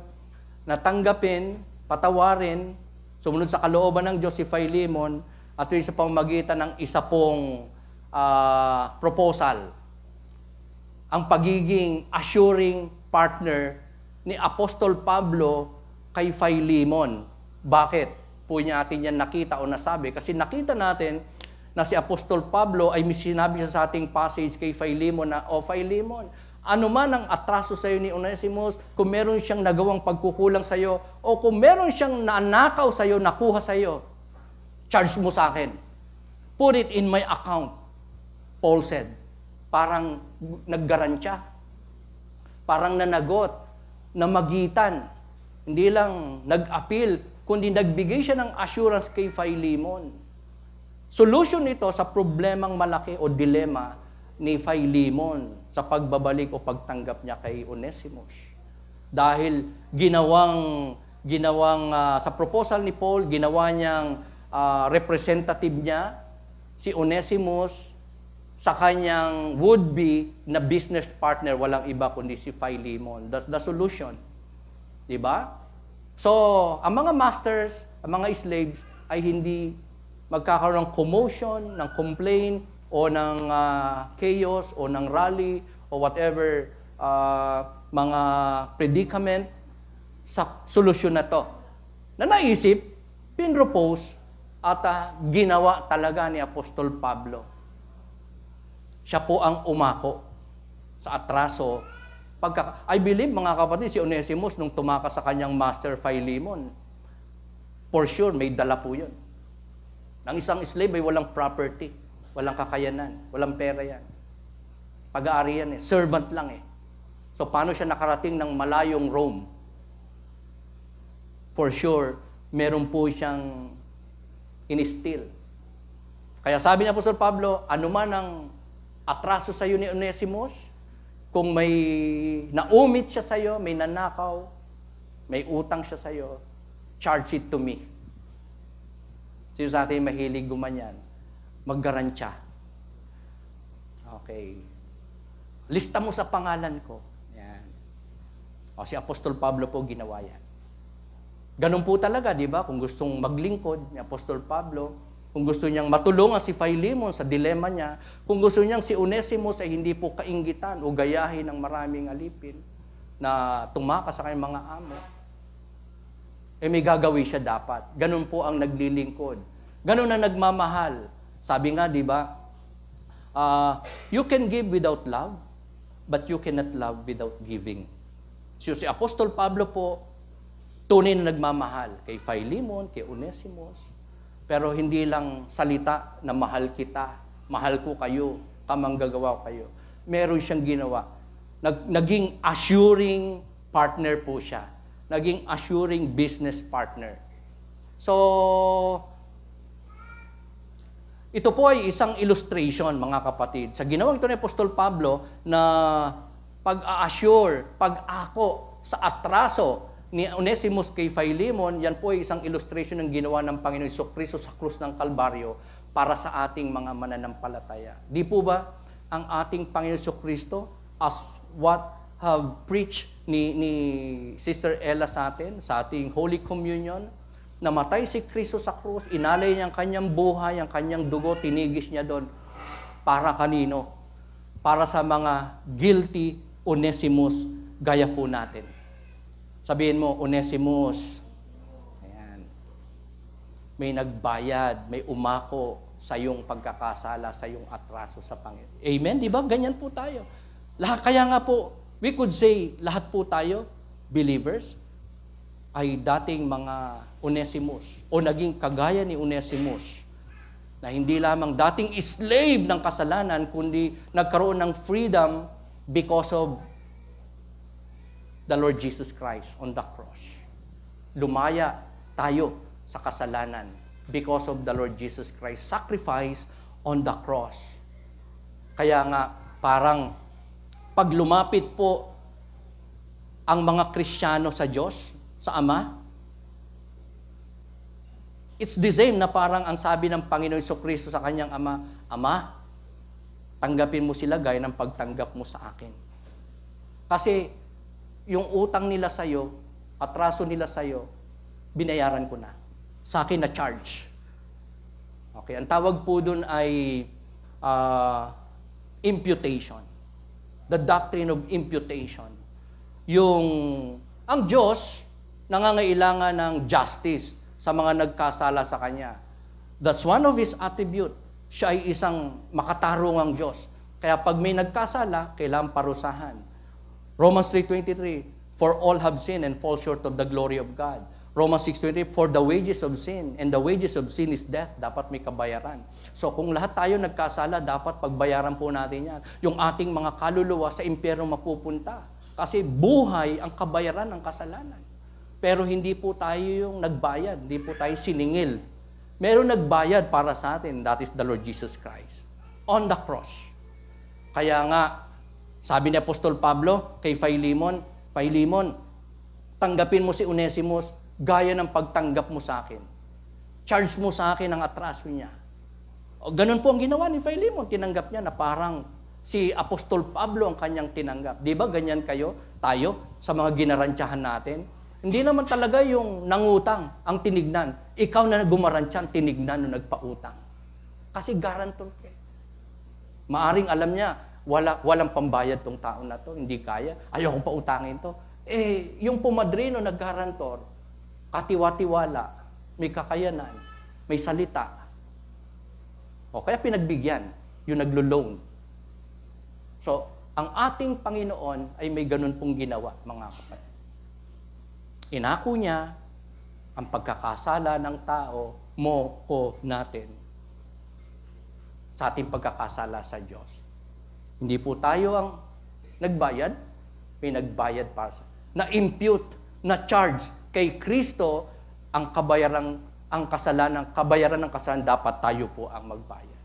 na tanggapin, patawarin, sumunod sa kalooban ng Diyos si Philemon, at yun sa pamamagitan ng isa pong proposal. Ang pagiging assuring partner ni Apostol Pablo kay Philemon. Bakit po natin yan nakita o nasabi? Kasi nakita natin na si Apostol Pablo ay sinabi siya sa ating passage kay Philemon na, O Philemon, ano man ang atraso sa iyo ni Onesimus, kung meron siyang nagawang pagkukulang sa iyo, o kung meron siyang nanakaw sa iyo, nakuha sa iyo, charge mo sa akin. Put it in my account, Paul said. Parang naggarantya. Parang nanagot, namagitan. Hindi lang nag-appeal, kundi nagbigay siya ng assurance kay Philemon. Solution nito sa problemang malaki o dilema ni Philemon sa pagbabalik o pagtanggap niya kay Onesimus. Dahil ginawang sa proposal ni Paul, ginawa niyang representative niya si Onesimus sa kanyang would-be na business partner, walang iba kundi si Philemon. That's the solution. Diba? So, ang mga masters, ang mga slaves ay hindi magkakaroon ng commotion, ng complaint, o ng chaos, o ng rally, o whatever mga predicament sa solusyon na to. Na naisip, pinropose, at ginawa talaga ni Apostol Pablo. Siya po ang umako sa atraso. I believe, mga kapatid, si Onesimus, nung tumakas sa kanyang master Philemon, for sure, may dala po yun. Ang isang slave ay walang property, walang kakayanan, walang pera yan. Pag-aari yan servant lang eh. So, paano siya nakarating ng malayong Rome? For sure, meron po siyang in-steal. Kaya sabi ni Apostol Pablo, anuman ang atraso sa iyo ni Onesimus, kung may naumit siya sa iyo, may nanakaw, may utang siya sa iyo, charge it to me. Sino sa atin mahilig gumanyan? Maggarantya. Okay. Lista mo sa pangalan ko. Yan. O si Apostol Pablo po ginawa yan. Ganun po talaga, di ba? Kung gustong maglingkod ni Apostol Pablo, kung gusto niyang matulungan si Philemon sa dilema niya, kung gusto niyang si Onesimus ay hindi po kainggitan o gayahin ng maraming alipin na tumakas sa kanyang mga amo, may gagawin siya dapat. Ganun po ang naglilingkod. Ganun ang nagmamahal. Sabi nga, di ba, you can give without love, but you cannot love without giving. So si Apostol Pablo po, tunay na nagmamahal kay Philemon, kay Onesimus, pero hindi lang salita na mahal kita, mahal ko kayo, kamanggagawa ko kayo. Meron siyang ginawa. Naging assuring partner po siya. Naging assuring business partner. So, ito po ay isang illustration, mga kapatid, sa ginawang ito ni Apostol Pablo na pag-a-assure, pag-ako sa atraso ni Onesimus kay Philemon, yan po ay isang illustration ng ginawa ng Panginoon Jesucristo sa krus ng Kalbaryo para sa ating mga mananampalataya. Di po ba ang ating Panginoon Jesucristo, as what have preached ni Sister Ella sa ating Holy Communion, namatay si Kristo sa krus, inalay niya ang kanyang buhay, ang kanyang dugo, tinigis niya doon. Para kanino? Para sa mga guilty Onesimus, gaya po natin. Sabihin mo, Onesimus, ayan, may nagbayad, may umako sa iyong pagkakasala, sa iyong atraso sa Panginoon. Amen? Di ba? Ganyan po tayo. Kaya nga po, we could say, lahat po tayo, believers, ay dating mga Onesimus o naging kagaya ni Onesimus na hindi lamang dating slave ng kasalanan, kundi nagkaroon ng freedom because of the Lord Jesus Christ on the cross. Lumaya tayo sa kasalanan because of the Lord Jesus Christ sacrifice on the cross. Kaya nga, Parang pag lumapit po ang mga Kristiyano sa Diyos, sa Ama, it's the same na parang ang sabi ng Panginoon Jesucristo sa kanyang Ama, Ama, tanggapin mo sila gaya ng pagtanggap mo sa akin. Kasi yung utang nila sa'yo, atraso nila sa'yo, binayaran ko na. Sa akin na charge. Okay, ang tawag po dun ay imputation. The doctrine of imputation. Ang Diyos, nangangailangan ng justice sa mga nagkasala sa Kanya. That's one of His attribute. Siya ay isang makatarungang Diyos. Kaya pag may nagkasala, kailangan parusahan. Romans 3:23, for all have sinned and fall short of the glory of God. Romans 6:20, for the wages of sin, and the wages of sin is death. Dapat may kabayaran. So kung lahat tayo nagkasala, dapat pagbayaran po natin yan. Yung ating mga kaluluwa sa impyerno mapupunta. Kasi buhay ang kabayaran ng kasalanan. Pero hindi po tayo yung nagbayad, hindi po tayo siningil. Meron nagbayad para sa atin, that is the Lord Jesus Christ. On the cross. Kaya nga, sabi ni Apostol Pablo kay Philemon, Philemon, tanggapin mo si Onesimus gaya ng pagtanggap mo sa akin. Charge mo sa akin ang atraso niya. O, ganun po ang ginawa ni Philemon. Tinanggap niya na parang si Apostol Pablo ang kanyang tinanggap. Di ba ganyan tayo sa mga ginarantyahan natin? Hindi naman talaga yung nangutang ang tinignan. Ikaw na gumarantya ang tinignan nung nagpautang. Kasi guarantor ka. Maaring alam niya, walang pambayad tong tao na to, hindi kaya, ayokong pautangin to. Yung pumadrino na guarantor, katiwa-tiwala, may kakayanan, may salita. O kaya pinagbigyan, yung naglo-loan. So, ang ating Panginoon ay may ganun pong ginawa, mga kapatid. Inako niya ang pagkakasala ng tao, mo, ko, natin, sa ating pagkakasala sa Diyos. Hindi po tayo ang nagbayad, may nagbayad para sa na-impute, na-charge kay Kristo ang kabayaran ng kasalanan, dapat tayo po ang magbayad.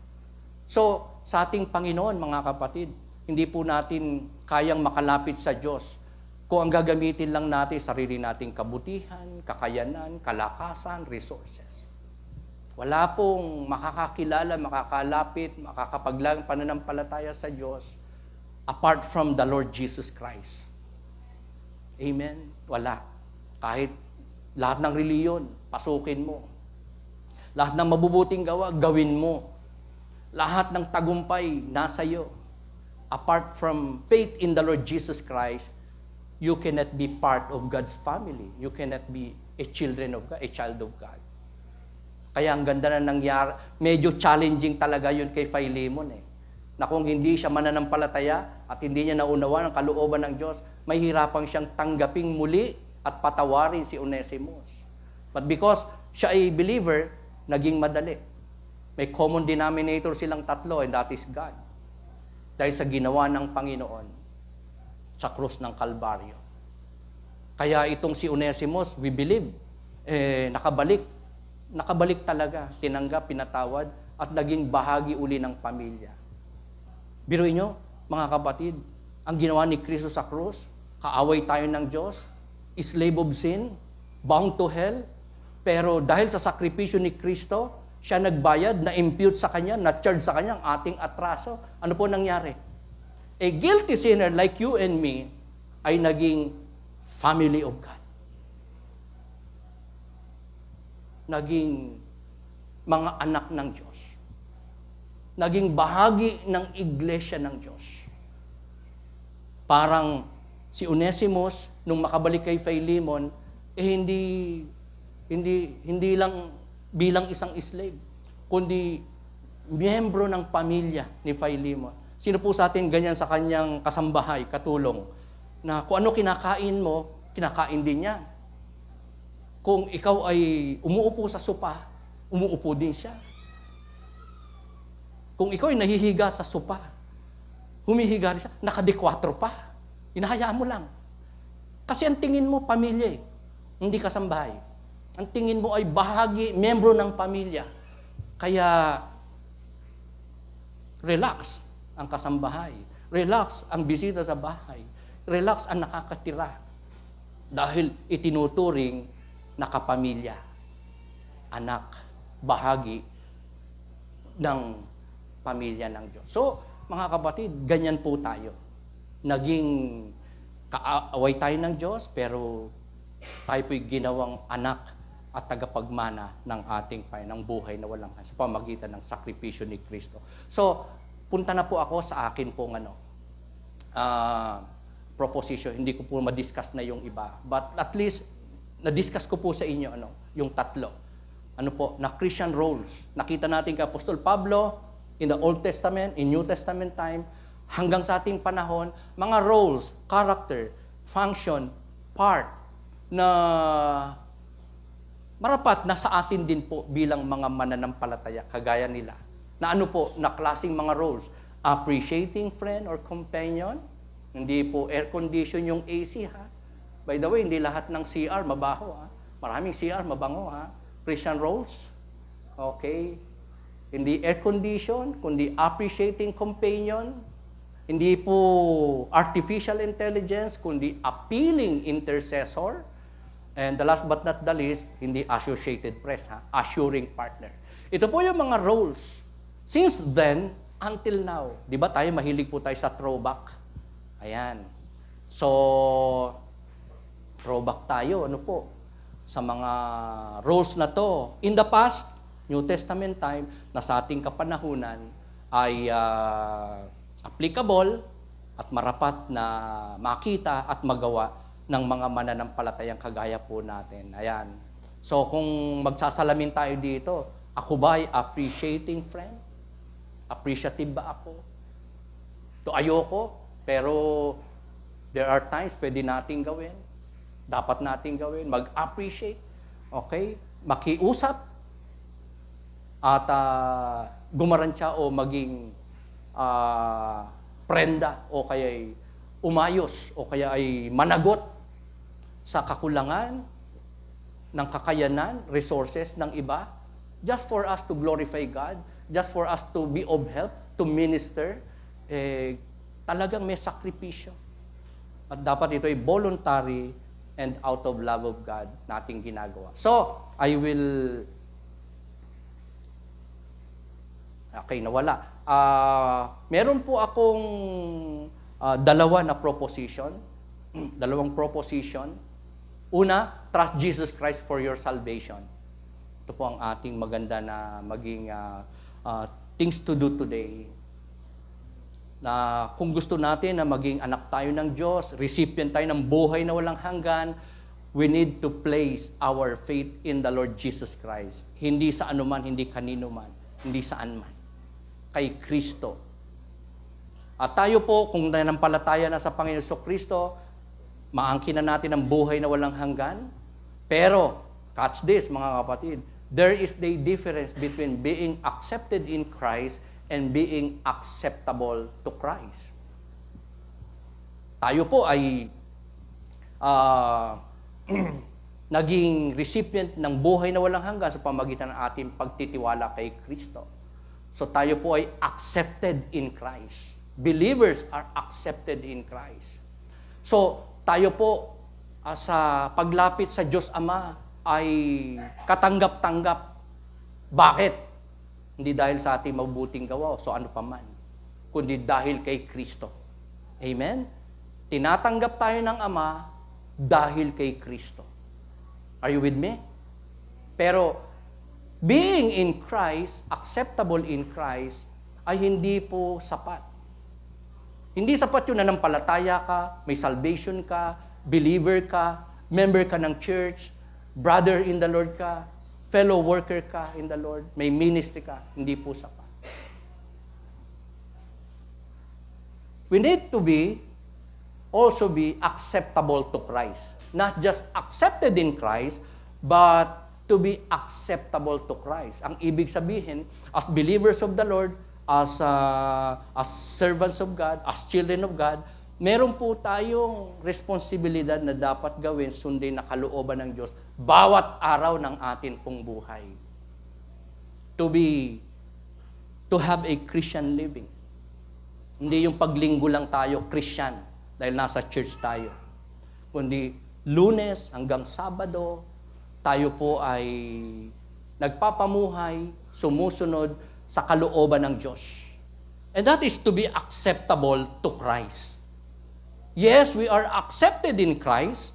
So, sa ating Panginoon, mga kapatid, hindi po natin kayang makalapit sa Diyos kung ang gagamitin lang natin sarili nating kabutihan, kakayanan, kalakasan, resources. Wala pong makakakilala, makakalapit, makakapaglang pananampalataya sa Diyos apart from the Lord Jesus Christ. Amen? Wala. Kahit lahat ng reliyon, pasukin mo. Lahat ng mabubuting gawa, gawin mo. Lahat ng tagumpay, nasa iyo. Apart from faith in the Lord Jesus Christ, you cannot be part of God's family. You cannot be a child of God. Kaya ang ganda na nangyari, medyo challenging talaga yun kay Philemon na kung hindi siya mananampalataya at hindi niya naunawan ang kalooban ng Diyos, may hirapan siyang tanggaping muli at patawarin si Onesimus. But because siya ay believer, naging madali. May common denominator silang tatlo, and that is God. Dahil sa ginawa ng Panginoon sa krus ng Kalbaryo. Kaya itong si Onesimus, we believe, nakabalik talaga, tinanggap, pinatawad, at naging bahagi uli ng pamilya. Biruin nyo, mga kapatid, ang ginawa ni Kristo sa krus, kaaway tayo ng Diyos, slave of sin, bound to hell, pero dahil sa sakripisyo ni Kristo, siya nagbayad, na-impute sa Kanya, na-charge sa Kanya ang ating atraso. Ano po nangyari? A guilty sinner like you and me ay naging family of God. Naging mga anak ng Diyos. Naging bahagi ng iglesia ng Diyos. Parang si Onesimus, nung makabalik kay Philemon, hindi lang bilang isang slave, kundi miyembro ng pamilya ni Philemon. Sino po sa atin ganyan sa kanyang kasambahay, katulong, na kung ano kinakain mo, kinakain din niya. Kung ikaw ay umuupo sa sopa, umuupo din siya. Kung ikaw ay nahihiga sa sopa, humihiga rin siya, nakadekwatro pa. Hinahayaan mo lang. Kasi ang tingin mo, pamilya hindi kasambahay. Ang tingin mo ay bahagi, membro ng pamilya. Kaya, relax ang kasambahay. Relax ang bisita sa bahay. Relax ang nakakatira. Dahil itinuturing na kapamilya, anak, bahagi ng pamilya ng Diyos. So, mga kapatid, ganyan po tayo. Naging kaaway tayo ng Diyos, pero tayo po'y ginawang anak at tagapagmana ng ating ng buhay na walang sa pamagitan ng sakripisyo ni Kristo. So, punta na po ako sa akin pong proposition. Hindi ko po ma-discuss na yung iba. But at least, na-discuss ko po sa inyo yung tatlo. Na Christian roles. Nakita natin kay Apostol Pablo in the Old Testament, in New Testament time, hanggang sa ating panahon, mga roles, character, function, part, na marapat na sa atin din po bilang mga mananampalataya, kagaya nila. Na klaseng mga roles. Appreciating friend or companion. Hindi po air condition yung AC, ha? By the way, hindi lahat ng CR mabaho, ha? Maraming CR mabango, ha? Christian roles. Okay? Hindi air condition, kundi appreciating companion. Hindi po artificial intelligence, kundi appealing intercessor. And the last but not the least, hindi Associated Press, ha? Assuring partner. Ito po yung mga roles. Since then, until now, di ba tayo mahilig po tayo sa throwback? Ayan. So, throwback tayo, sa mga roles na to. In the past, New Testament time, na sa ating kapanahunan, ay applicable at marapat na makita at magawa ng mga mananampalatayang kagaya po natin. Ayan. So, kung magsasalamin tayo dito, ako ba ay appreciating friend? Appreciative ba ako? Ayoko. Pero there are times pwede nating gawin. Dapat nating gawin. Mag-appreciate. Okay? Makiusap. At gumarantya o maging prenda o kaya umayos o kaya ay managot sa kakulangan ng kakayanan, resources ng iba. Just for us to glorify God. Just for us to be of help, to minister. Talagang may sakripisyo. At dapat ito ay voluntary and out of love of God nating ginagawa. So, I will... Okay, nawala. Meron po akong dalawang proposition. Una, trust Jesus Christ for your salvation. Ito po ang ating maganda na maging things to do today. Na kung gusto natin na maging anak tayo ng Diyos, recipient tayo ng buhay na walang hanggan, we need to place our faith in the Lord Jesus Christ. Hindi sa anuman, hindi kanino man, hindi saan man. Kay Kristo. At tayo po, kung nanampalataya na sa Panginoon Kristo, maangkin na natin ang buhay na walang hanggan. Pero, catch this mga kapatid, there is the difference between being accepted in Christ and being acceptable to Christ. Tayo po ay naging recipient ng buhay na walang hanggan sa pamagitan ng ating pagtitiwala kay Kristo. So tayo po ay accepted in Christ. Believers are accepted in Christ. So tayo po sa paglapit sa Diyos Ama ay katanggap-tanggap. Bakit? Hindi dahil sa ating mabuting gawa, so ano pa man, kundi dahil kay Kristo. Amen? Tinatanggap tayo ng Ama dahil kay Kristo. Are you with me? Pero, being in Christ, acceptable in Christ, ay hindi po sapat. Hindi sapat yun na nampalataya ka, may salvation ka, believer ka, member ka ng church, brother in the Lord ka, fellow worker ka in the Lord, may ministry ka, hindi po sapat. We need to also be acceptable to Christ. Not just accepted in Christ, but to be acceptable to Christ. Ang ibig sabihin, as believers of the Lord, as servants of God, as children of God, meron po tayong responsibilidad na dapat gawin, sundin na kalooban ng Diyos, bawat araw ng atin pong buhay. To have a Christian living. Hindi yung paglinggo lang tayo, Christian, dahil nasa church tayo. Kundi Lunes hanggang Sabado, tayo po ay nagpapamuhay, sumusunod sa kalooban ng Diyos. And that is to be acceptable to Christ. Yes, we are accepted in Christ.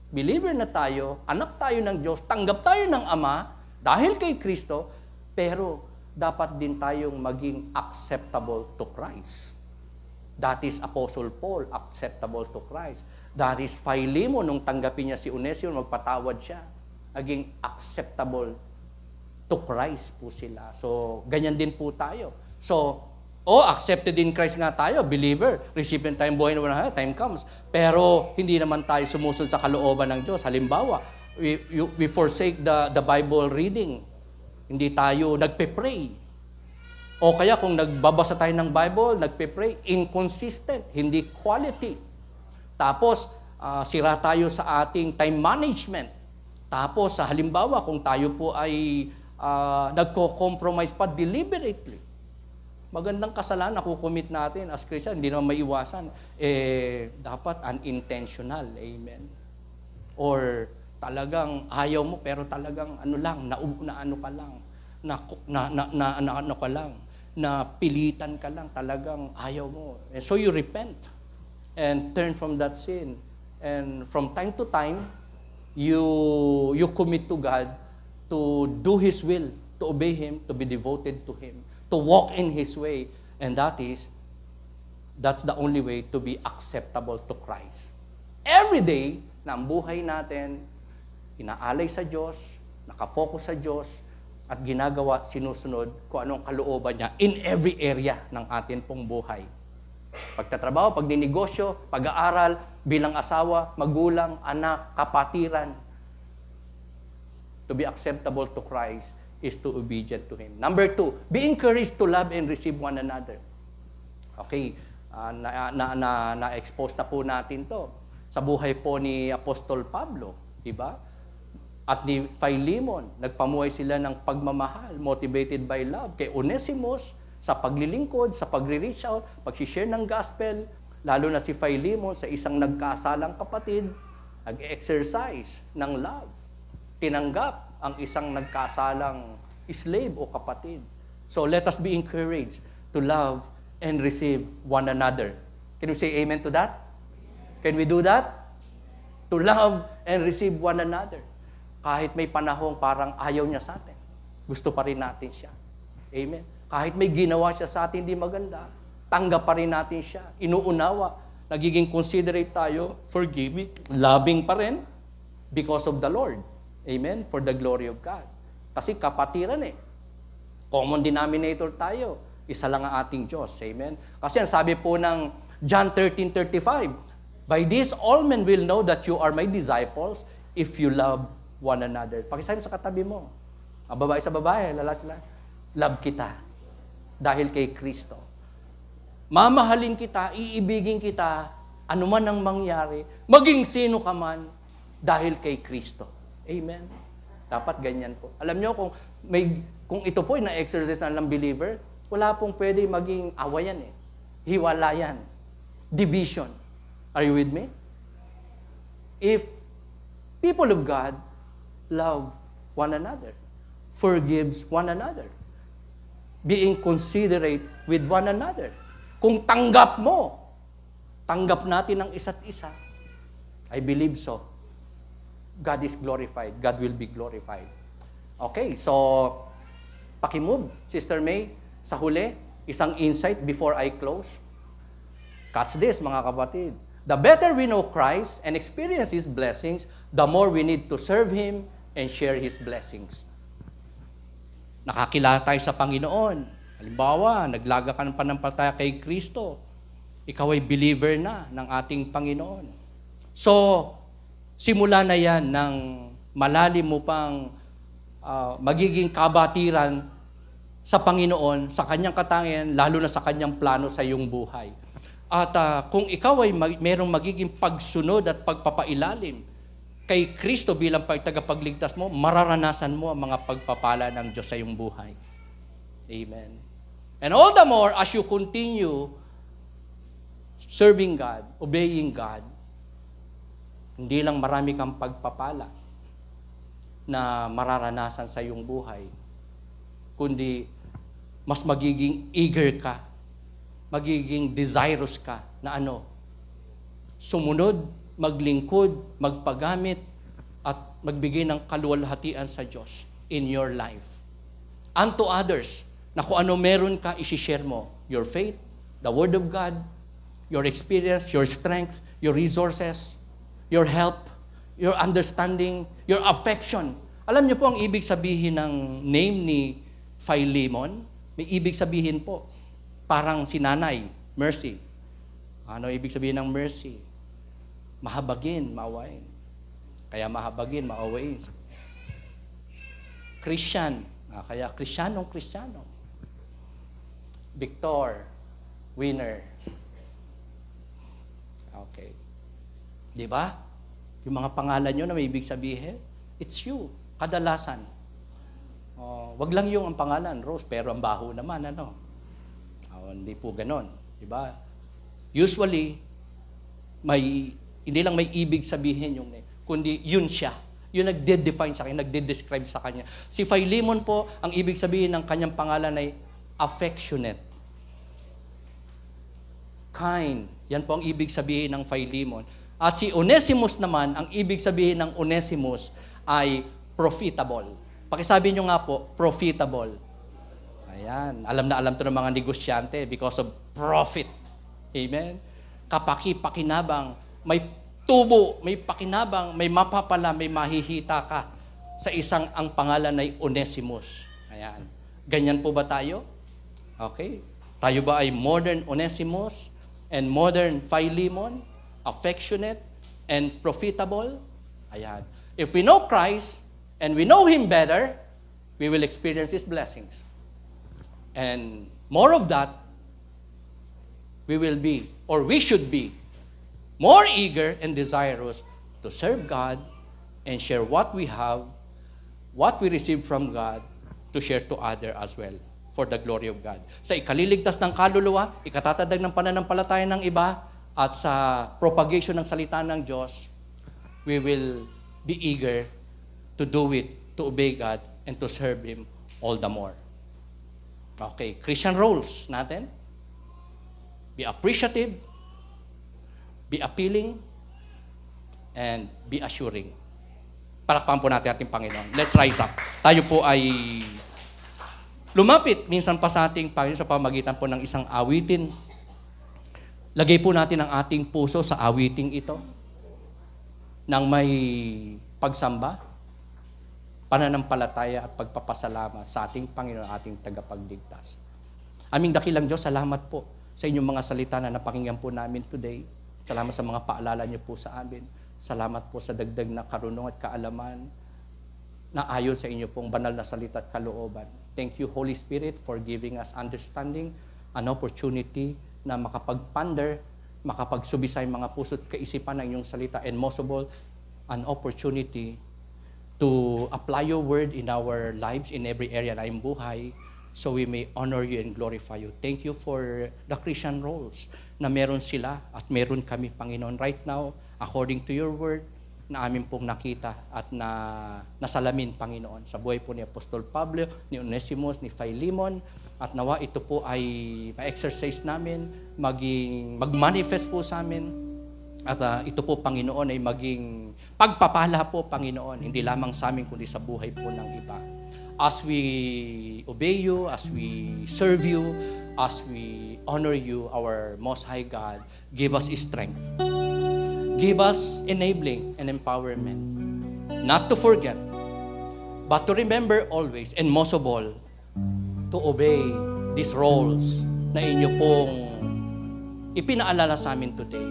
Believer na tayo, anak tayo ng Diyos, tanggap tayo ng Ama dahil kay Kristo, pero dapat din tayong maging acceptable to Christ. That is Apostle Paul, acceptable to Christ. That is Philemon, nung tanggapin niya si Onesimo, magpatawad siya. Naging acceptable to Christ po sila. So, ganyan din po tayo. So, accepted in Christ nga tayo, believer, recipient tayong buhay na walang time comes. Pero, hindi naman tayo sumusunod sa kalooban ng Diyos. Halimbawa, we forsake the Bible reading. Hindi tayo nagpe-pray. O kaya kung nagbabasa tayo ng Bible, nagpe-pray, inconsistent, hindi quality. Tapos, sira tayo sa ating time management. Tapos, halimbawa, kung tayo po ay nagko-compromise pa deliberately, magandang kasalanan na kukumit natin as Christian, hindi naman maiwasan, dapat unintentional, amen. Or talagang ayaw mo, pero talagang pilitan ka lang, talagang ayaw mo. And so you repent and turn from that sin. And from time to time, you commit to God to do His will, to obey Him, to be devoted to Him, to walk in His way. And that's the only way to be acceptable to Christ. Every day, na ang buhay natin, inaalay sa Diyos, nakafocus sa Diyos, at ginagawa, sinusunod kung anong kalooban niya in every area ng atin pong buhay. Pagtatrabaho, pagninegosyo, pag-aaral, bilang asawa, magulang, anak, kapatiran. To be acceptable to Christ is to obedient to Him. Number 2, be encouraged to love and receive one another. Okay, na-expose na po natin to sa buhay po ni Apostol Pablo, di ba? At ni Philemon, nagpamuhay sila ng pagmamahal, motivated by love. Kay Onesimus, sa paglilingkod, sa pagre-reach out, pag-share ng gospel, lalo na si Philemon sa isang nagkasalang kapatid, nag-exercise ng love. Tinanggap ang isang nagkasalang slave o kapatid. So let us be encouraged to love and receive one another. Can we say amen to that? Can we do that? To love and receive one another. Kahit may panahong parang ayaw niya sa atin, gusto pa rin natin siya. Amen. Kahit may ginawa siya sa atin hindi maganda, tanggap pa rin natin siya. Inuunawa, nagiging considerate tayo, forgiving, loving pa rin because of the Lord. Amen. For the glory of God. Kasi kapatiran common denominator tayo. Isa lang ang ating Diyos. Amen. Kasi ang sabi po ng John 13:35, by this all men will know that you are my disciples if you love one another. Pakisabi sa katabi mo. Ang babae sa babae, lalaki sila. Love kita. Dahil kay Kristo. Mamahalin kita, iibigin kita, anuman ang mangyari, maging sino ka man, dahil kay Kristo. Amen. Dapat ganyan po. Alam nyo, kung ito po ay na-exercise ng believer, wala pong pwede maging awayan hiwalayan. Division. Are you with me? If people of God love one another, forgives one another, being considerate with one another. Kung tanggap natin ang isa't isa, I believe so. God is glorified. God will be glorified. Okay, so, pakimove, Sister May, sa huli, isang insight before I close. Catch this, mga kapatid. The better we know Christ and experience His blessings, the more we need to serve Him and share His blessings. Nakakilala tayo sa Panginoon. Halimbawa, naglaga ka ng panampalataya kay Kristo. Ikaw ay believer na ng ating Panginoon. So, simula na yan ng malalim mo pang magiging kabatiran sa Panginoon, sa Kanyang katangian, lalo na sa Kanyang plano sa iyong buhay. At kung ikaw ay merong magiging pagsunod at pagpapailalim kay Kristo bilang tagapagligtas mo, mararanasan mo ang mga pagpapala ng Diyos sa iyong buhay. Amen. And all the more, as you continue serving God, obeying God, hindi lang marami kang pagpapala na mararanasan sa iyong buhay, kundi mas magiging eager ka, magiging desirous ka na sumunod, maglingkod, magpagamit, at magbigay ng kaluwalhatian sa Diyos in your life. Unto others, na kung ano meron ka, isishare mo. Your faith, the Word of God, your experience, your strength, your resources, your help, your understanding, your affection. Alam niyo po ang ibig sabihin ng name ni Philemon? May ibig sabihin po, parang si nanay, mercy. Ano ibig sabihin ng mercy? Mahabagin, maawain. Kaya mahabagin, maawain. Christian, kaya Kristyanong. Victor, winner. Okay. Di ba? Yung mga pangalan nyo na may ibig sabihin, it's you. Kadalasan. Wag lang yung ang pangalan, Rose, pero ang baho naman, hindi po ganon. Di ba? Usually, hindi lang may ibig sabihin yung name, kundi yun siya. Yung nagde-define sa kanya, nagde-describe sa kanya. Si Philemon po, ang ibig sabihin ng kanyang pangalan ay affectionate. Kind. Yan po ang ibig sabihin ng Philemon. At si Onesimus naman, ang ibig sabihin ng Onesimus ay profitable. Pakisabi nyo nga po, profitable. Ayan. Alam na alam to ng mga negosyante because of profit. Amen? Kapaki-pakinabang, may tubo, may pakinabang, may mapapala, may mahihita ka sa isang ang pangalan ay Onesimus. Ayan. Ganyan po ba tayo? Okay. Tayo ba ay modern Onesimus and modern Philemon, affectionate and profitable? Ayan. If we know Christ and we know Him better, we will experience His blessings. And more of that, we will be, or we should be, more eager and desirous to serve God and share what we have, what we receive from God, to share to others as well for the glory of God. Sa ikaliligtas ng kaluluwa, ikatatagdag ng pananampalataya ng iba, at sa propagation ng salita ng Diyos, we will be eager to do it, to obey God, and to serve Him all the more. Okay, Christian roles natin. Be appreciative, be appealing, and be assuring. Palakpakan po natin ating Panginoon. Let's rise up. Tayo po ay lumapit minsan pa sa ating Panginoon sa pamagitan po ng isang awitin. Lagay po natin ang ating puso sa awiting ito nang may pagsamba, pananampalataya at pagpapasalamat sa ating Panginoon, ating tagapagligtas. Aming dakilang Diyos, salamat po sa inyong mga salita na napakinggan po namin today. Salamat sa mga paalala niyo po sa amin. Salamat po sa dagdag na karunong at kaalaman na ayon sa inyo pong banal na salita at kalooban. Thank you, Holy Spirit, for giving us understanding, an opportunity na makapag-ponder, makapagsubisay mga puso't kaisipan ng inyong salita, and most of all, an opportunity to apply your word in our lives, in every area na iyong buhay, so we may honor you and glorify you. Thank you for the Christian roles na meron sila at meron kami, Panginoon, right now, according to your word, na amin pong nakita at nasalamin, Panginoon, sa buhay po ni Apostol Pablo, ni Onesimus, ni Philemon, at nawa ito po ay ma-exercise namin, mag-manifest po sa amin, at ito po, Panginoon, ay maging pagpapala po, Panginoon, hindi lamang sa amin, kundi sa buhay po ng iba. As we obey you, as we serve you, as we honor you, our Most High God, give us strength. Give us enabling and empowerment. Not to forget, but to remember always, and most of all, to obey these roles na inyo pong ipinaalala sa amin today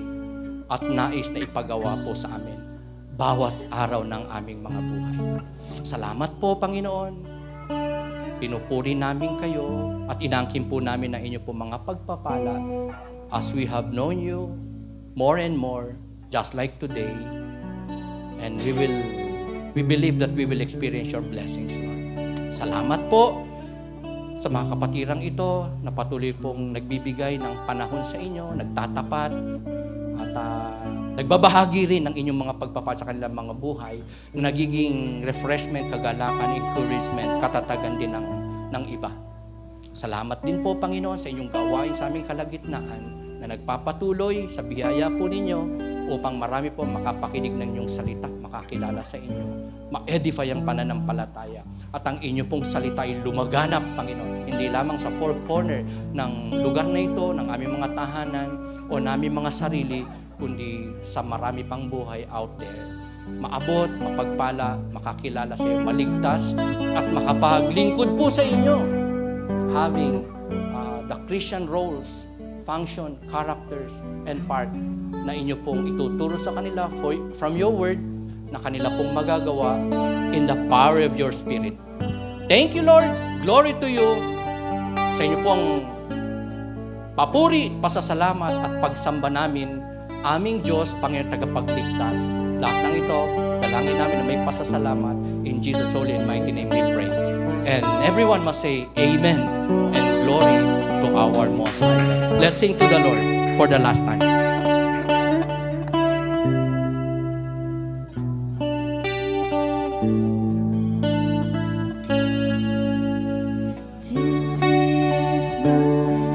at nais na ipagawa po sa amin bawat araw ng aming mga buhay. Salamat po, Panginoon. Pinupuri namin kayo at inangkin po namin ang inyo po mga pagpapala as we have known you more and more, just like today. And we believe that we will experience your blessings, Lord. Salamat po. sa mga kapatirang ito na patuloy pong nagbibigay ng panahon sa inyo, nagtatapat, at nagbabahagi rin ng inyong mga pagpapala sa kanilang mga buhay, na nagiging refreshment, kagalakan, encouragement, katatagan din ng iba. Salamat din po, Panginoon, sa inyong gawain sa aming kalagitnaan na nagpapatuloy sa biyaya po ninyo upang marami po makapakinig ng inyong salita, makakilala sa inyo, ma-edify ang pananampalataya, at ang inyo pong salita ay lumaganap, Panginoon, hindi lamang sa four corner ng lugar na ito, ng aming mga tahanan o naming mga sarili, kundi sa marami pang buhay out there. Maabot, mapagpala, makakilala sa iyo, maligtas, at makapaglingkod po sa inyo, having the Christian roles, function, characters, and part na inyo pong ituturo sa kanila from your word, na kanila pong magagawa in the power of your Spirit. Thank you, Lord. Glory to you. Sa inyo pong papuri, pasasalamat at pagsamba namin, aming Diyos, Panginoon tagapagligtas. Lahat ng ito, dalangin namin na may pasasalamat. In Jesus' holy and mighty name we pray. And everyone must say, Amen, and glory to our Most High. Let's sing to the Lord for the last time. This is my